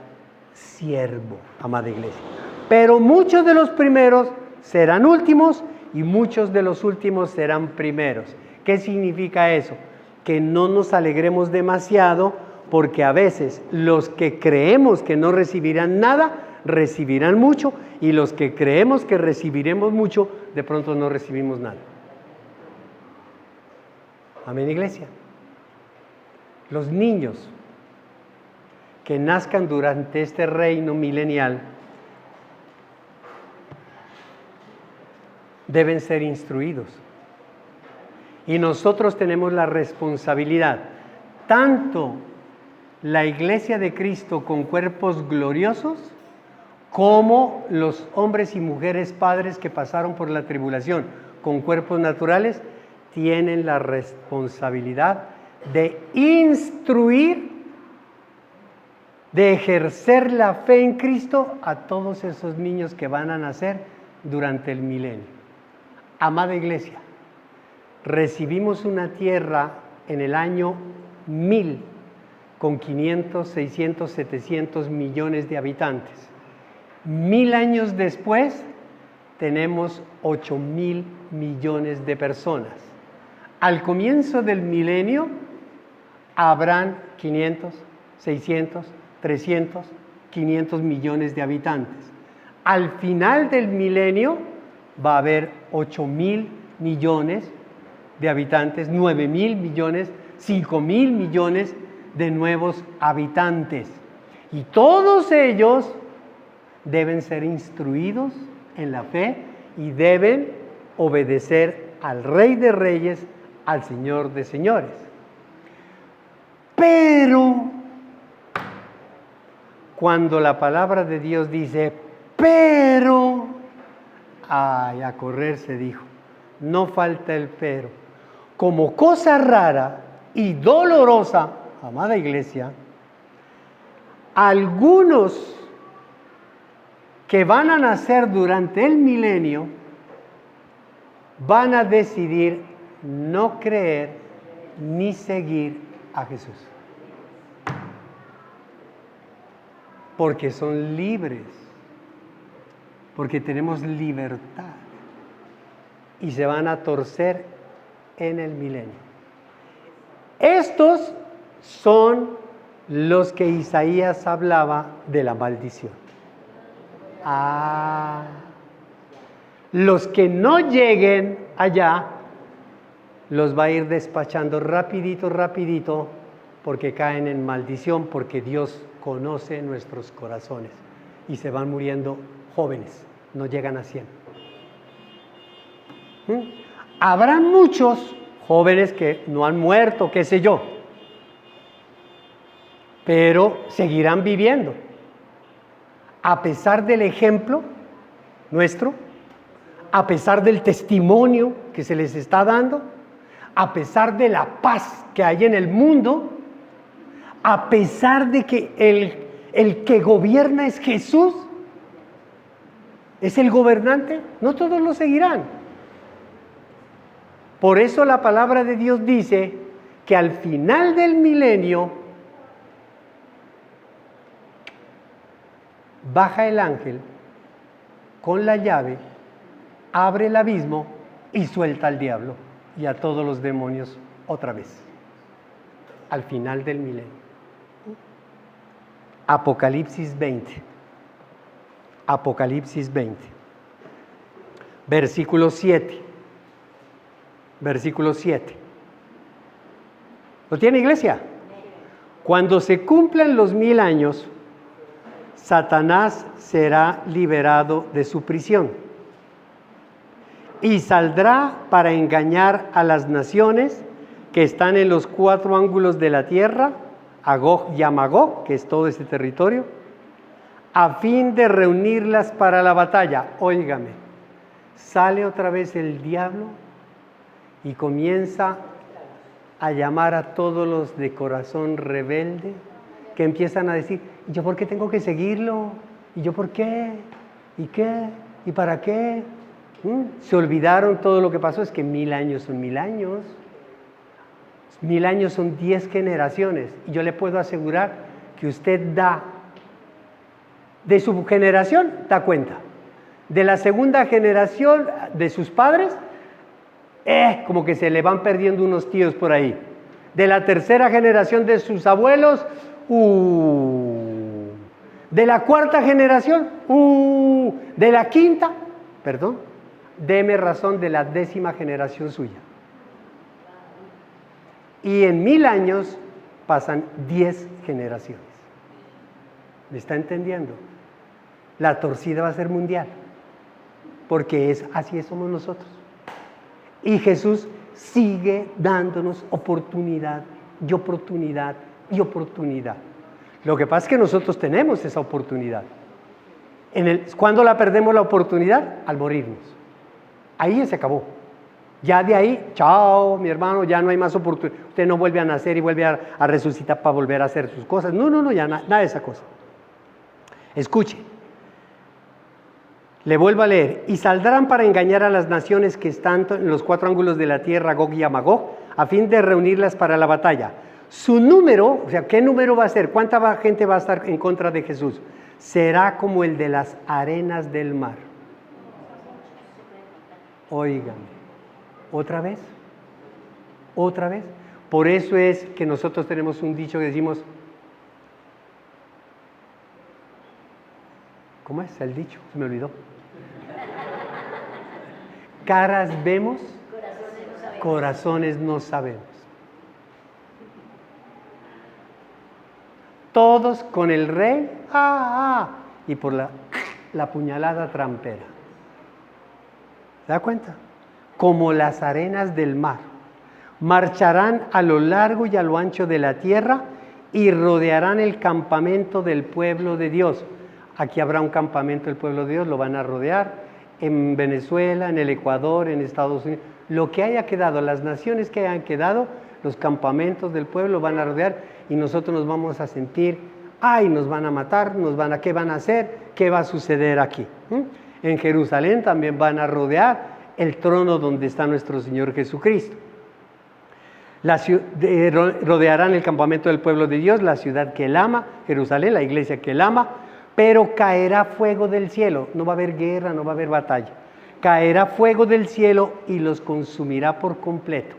siervo, amada iglesia. Pero muchos de los primeros serán últimos y muchos de los últimos serán primeros. ¿Qué significa eso? Que no nos alegremos demasiado porque a veces los que creemos que no recibirán nada, recibirán mucho, y los que creemos que recibiremos mucho, de pronto no recibimos nada. Amén, iglesia. Los niños que nazcan durante este reino milenial deben ser instruidos. Y nosotros tenemos la responsabilidad, tanto la iglesia de Cristo con cuerpos gloriosos, como los hombres y mujeres padres que pasaron por la tribulación con cuerpos naturales, tienen la responsabilidad de instruir, de ejercer la fe en Cristo a todos esos niños que van a nacer durante el milenio. Amada iglesia, recibimos una tierra en el año 1000 con 500, 600, 700 millones de habitantes. 1000 años después tenemos 8,000 millones de personas. Al comienzo del milenio habrán 500, 600, 300, 500 millones de habitantes. Al final del milenio va a haber 8,000 millones de habitantes, 9,000 millones, 5,000 millones de nuevos habitantes. Y todos ellos deben ser instruidos en la fe y deben obedecer al Rey de Reyes, al Señor de Señores. Pero cuando la palabra de Dios dice, pero, ay, a correr se dijo, no falta el pero, como cosa rara y dolorosa, amada iglesia, algunos que van a nacer durante el milenio van a decidir no creer ni seguir a Jesús. Porque son libres, porque tenemos libertad y se van a torcer en el milenio. Estos son los que Isaías hablaba de la maldición. Los que no lleguen allá, los va a ir despachando rapidito, rapidito, porque caen en maldición, porque Dios conoce nuestros corazones y se van muriendo jóvenes, no llegan a 100. Habrán muchos jóvenes que no han muerto, qué sé yo, pero seguirán viviendo. A pesar del ejemplo nuestro, a pesar del testimonio que se les está dando, a pesar de la paz que hay en el mundo, a pesar de que el que gobierna es Jesús, es el gobernante, no todos lo seguirán. Por eso la palabra de Dios dice que al final del milenio baja el ángel con la llave, abre el abismo y suelta al diablo y a todos los demonios otra vez, al final del milenio. Apocalipsis 20. Apocalipsis 20. Versículo 7. Versículo 7. ¿Lo tiene, iglesia? Cuando se cumplan los 1000 años, Satanás será liberado de su prisión y saldrá para engañar a las naciones que están en los 4 ángulos de la tierra, a Gog y a Magog, que es todo ese territorio, a fin de reunirlas para la batalla. Óigame, sale otra vez el diablo y comienza a llamar a todos los de corazón rebelde, que empiezan a decir, ¿y yo por qué tengo que seguirlo? ¿Y yo por qué? ¿Y qué? ¿Y para qué? Se olvidaron todo lo que pasó. Es que 1000 años son 1000 años. 1000 años son 10 generaciones. Y yo le puedo asegurar que usted da, de su generación, da cuenta. De la segunda generación de sus padres, como que se le van perdiendo unos tíos por ahí. De la tercera generación de sus abuelos, de la cuarta generación, de la quinta, perdón, deme razón, de la 10ª generación suya. Y en 1000 años pasan 10 generaciones. ¿Me está entendiendo? La torcida va a ser mundial, porque así somos nosotros. Y Jesús sigue dándonos oportunidad y oportunidad y oportunidad. Lo que pasa es que nosotros tenemos esa oportunidad. ¿Cuándo la perdemos la oportunidad? Al morirnos. Ahí se acabó. Ya de ahí, chao, mi hermano, ya no hay más oportunidad. Usted no vuelve a nacer y vuelve a resucitar para volver a hacer sus cosas. No, ya nada de esa cosa. Escuche. Le vuelvo a leer. Y saldrán para engañar a las naciones que están en los 4 ángulos de la tierra, Gog y Magog, a fin de reunirlas para la batalla. Su número, o sea, ¿qué número va a ser? ¿Cuánta gente va a estar en contra de Jesús? Será como el de las arenas del mar. Óigame. ¿Otra vez? ¿Otra vez? Por eso es que nosotros tenemos un dicho que decimos, ¿cómo es el dicho? Se me olvidó. Caras vemos, corazones no sabemos. Todos con el rey, y por la puñalada trampera. ¿Se da cuenta? Como las arenas del mar. Marcharán a lo largo y a lo ancho de la tierra y rodearán el campamento del pueblo de Dios. Aquí habrá un campamento del pueblo de Dios, lo van a rodear. En Venezuela, en el Ecuador, en Estados Unidos, lo que haya quedado, las naciones que hayan quedado, los campamentos del pueblo van a rodear y nosotros nos vamos a sentir, ay, nos van a matar, ¿qué van a hacer? ¿Qué va a suceder aquí? En Jerusalén también van a rodear el trono donde está nuestro Señor Jesucristo. Rodearán el campamento del pueblo de Dios, la ciudad que él ama, Jerusalén, la iglesia que él ama, pero caerá fuego del cielo. No va a haber guerra, no va a haber batalla. Caerá fuego del cielo y los consumirá por completo.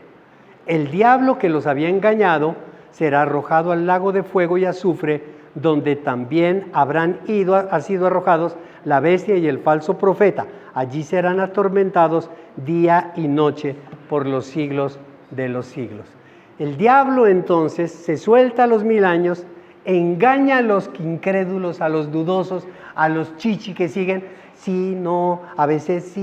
El diablo que los había engañado será arrojado al lago de fuego y azufre, donde también han sido arrojados la bestia y el falso profeta. Allí serán atormentados día y noche por los siglos de los siglos. El diablo entonces se suelta a los 1000 años, engaña a los incrédulos, a los dudosos, a los chichi que siguen, sí, no, a veces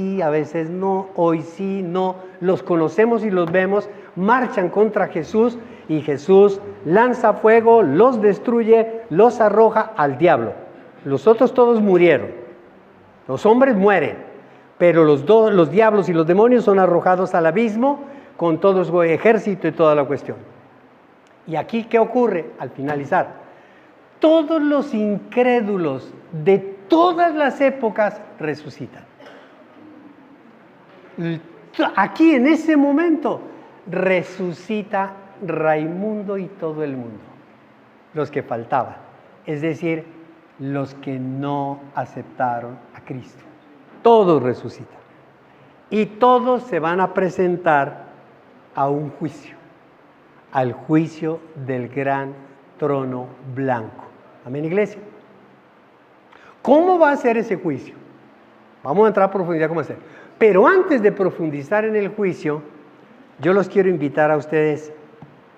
no, hoy sí, no, los conocemos y los vemos, marchan contra Jesús y Jesús lanza fuego, los destruye, los arroja al diablo. Los otros todos murieron, los hombres mueren, pero los diablos y los demonios son arrojados al abismo con todo su ejército y toda la cuestión. Y aquí, ¿qué ocurre? Al finalizar, todos los incrédulos de todas las épocas resucitan. Aquí, en ese momento, resucita Raimundo y todo el mundo, los que faltaban, es decir, los que no aceptaron a Cristo. Todos resucitan y todos se van a presentar a un juicio, al juicio del gran trono blanco. Amén, iglesia. ¿Cómo va a ser ese juicio? Vamos a entrar a profundidad cómo hacer. Pero antes de profundizar en el juicio, yo los quiero invitar a ustedes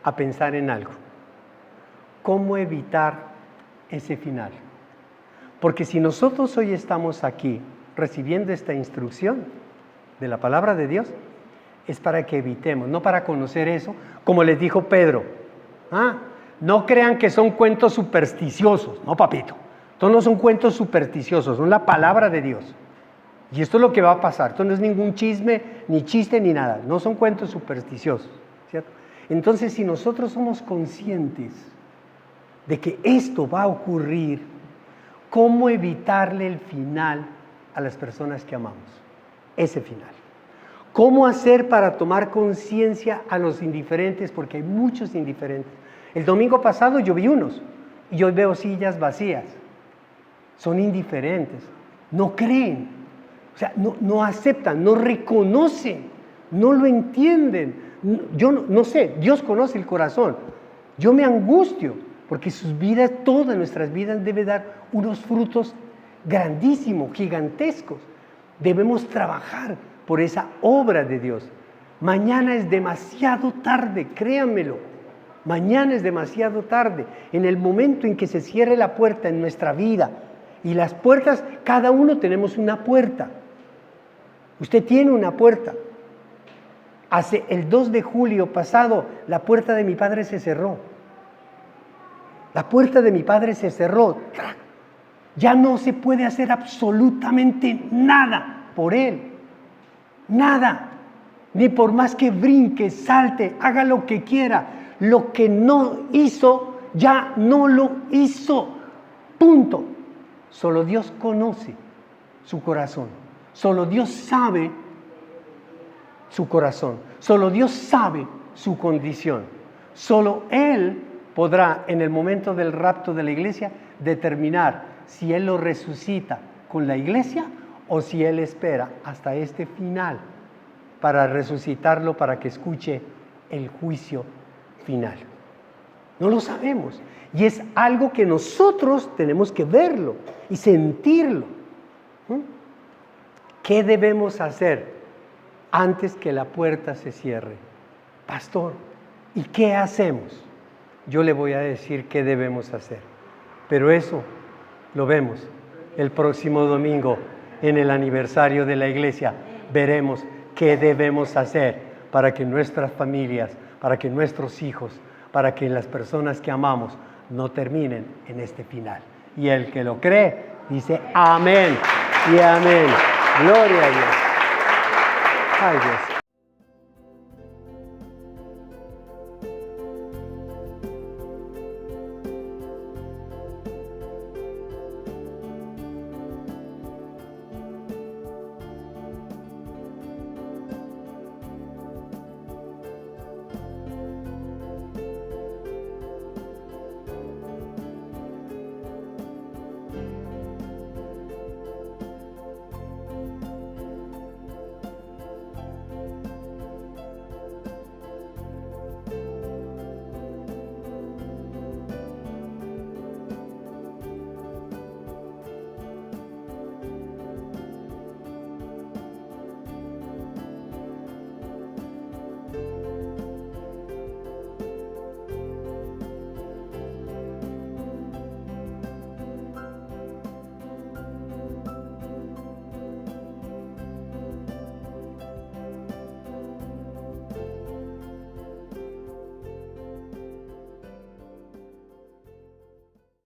a pensar en algo. ¿Cómo evitar ese final? Porque si nosotros hoy estamos aquí recibiendo esta instrucción de la palabra de Dios, es para que evitemos, no para conocer eso, como les dijo Pedro. No crean que son cuentos supersticiosos, no, papito. Estos no son cuentos supersticiosos, son la palabra de Dios. Y esto es lo que va a pasar. Esto no es ningún chisme, ni chiste, ni nada. No son cuentos supersticiosos, ¿cierto? Entonces, si nosotros somos conscientes de que esto va a ocurrir, ¿cómo evitarle el final a las personas que amamos? Ese final. ¿Cómo hacer para tomar conciencia a los indiferentes? Porque hay muchos indiferentes. El domingo pasado yo vi unos y hoy veo sillas vacías. Son indiferentes, no creen, o sea, no aceptan, no reconocen, no lo entienden. Yo no sé, Dios conoce el corazón. Yo me angustio porque sus vidas, todas nuestras vidas, deben dar unos frutos grandísimos, gigantescos. Debemos trabajar por esa obra de Dios. Mañana es demasiado tarde, créanmelo. Mañana es demasiado tarde. En el momento en que se cierre la puerta en nuestra vida, y las puertas, cada uno tenemos una puerta. Usted tiene una puerta. Hace el 2 de julio pasado, la puerta de mi padre se cerró. La puerta de mi padre se cerró. Ya no se puede hacer absolutamente nada por él. Nada. Ni por más que brinque, salte, haga lo que quiera. Lo que no hizo, ya no lo hizo. Punto. Solo Dios conoce su corazón. Solo Dios sabe su corazón. Solo Dios sabe su condición. Solo Él podrá, en el momento del rapto de la iglesia, determinar si Él lo resucita con la iglesia o si Él espera hasta este final para resucitarlo, para que escuche el juicio final. No lo sabemos. Y es algo que nosotros tenemos que verlo y sentirlo. ¿Qué debemos hacer antes que la puerta se cierre? Pastor, ¿y qué hacemos? Yo le voy a decir qué debemos hacer. Pero eso lo vemos el próximo domingo en el aniversario de la iglesia. Veremos qué debemos hacer para que nuestras familias, para que nuestros hijos, para que las personas que amamos no terminen en este final. Y el que lo cree, dice amén y amén. Gloria a Dios. Ay, Dios.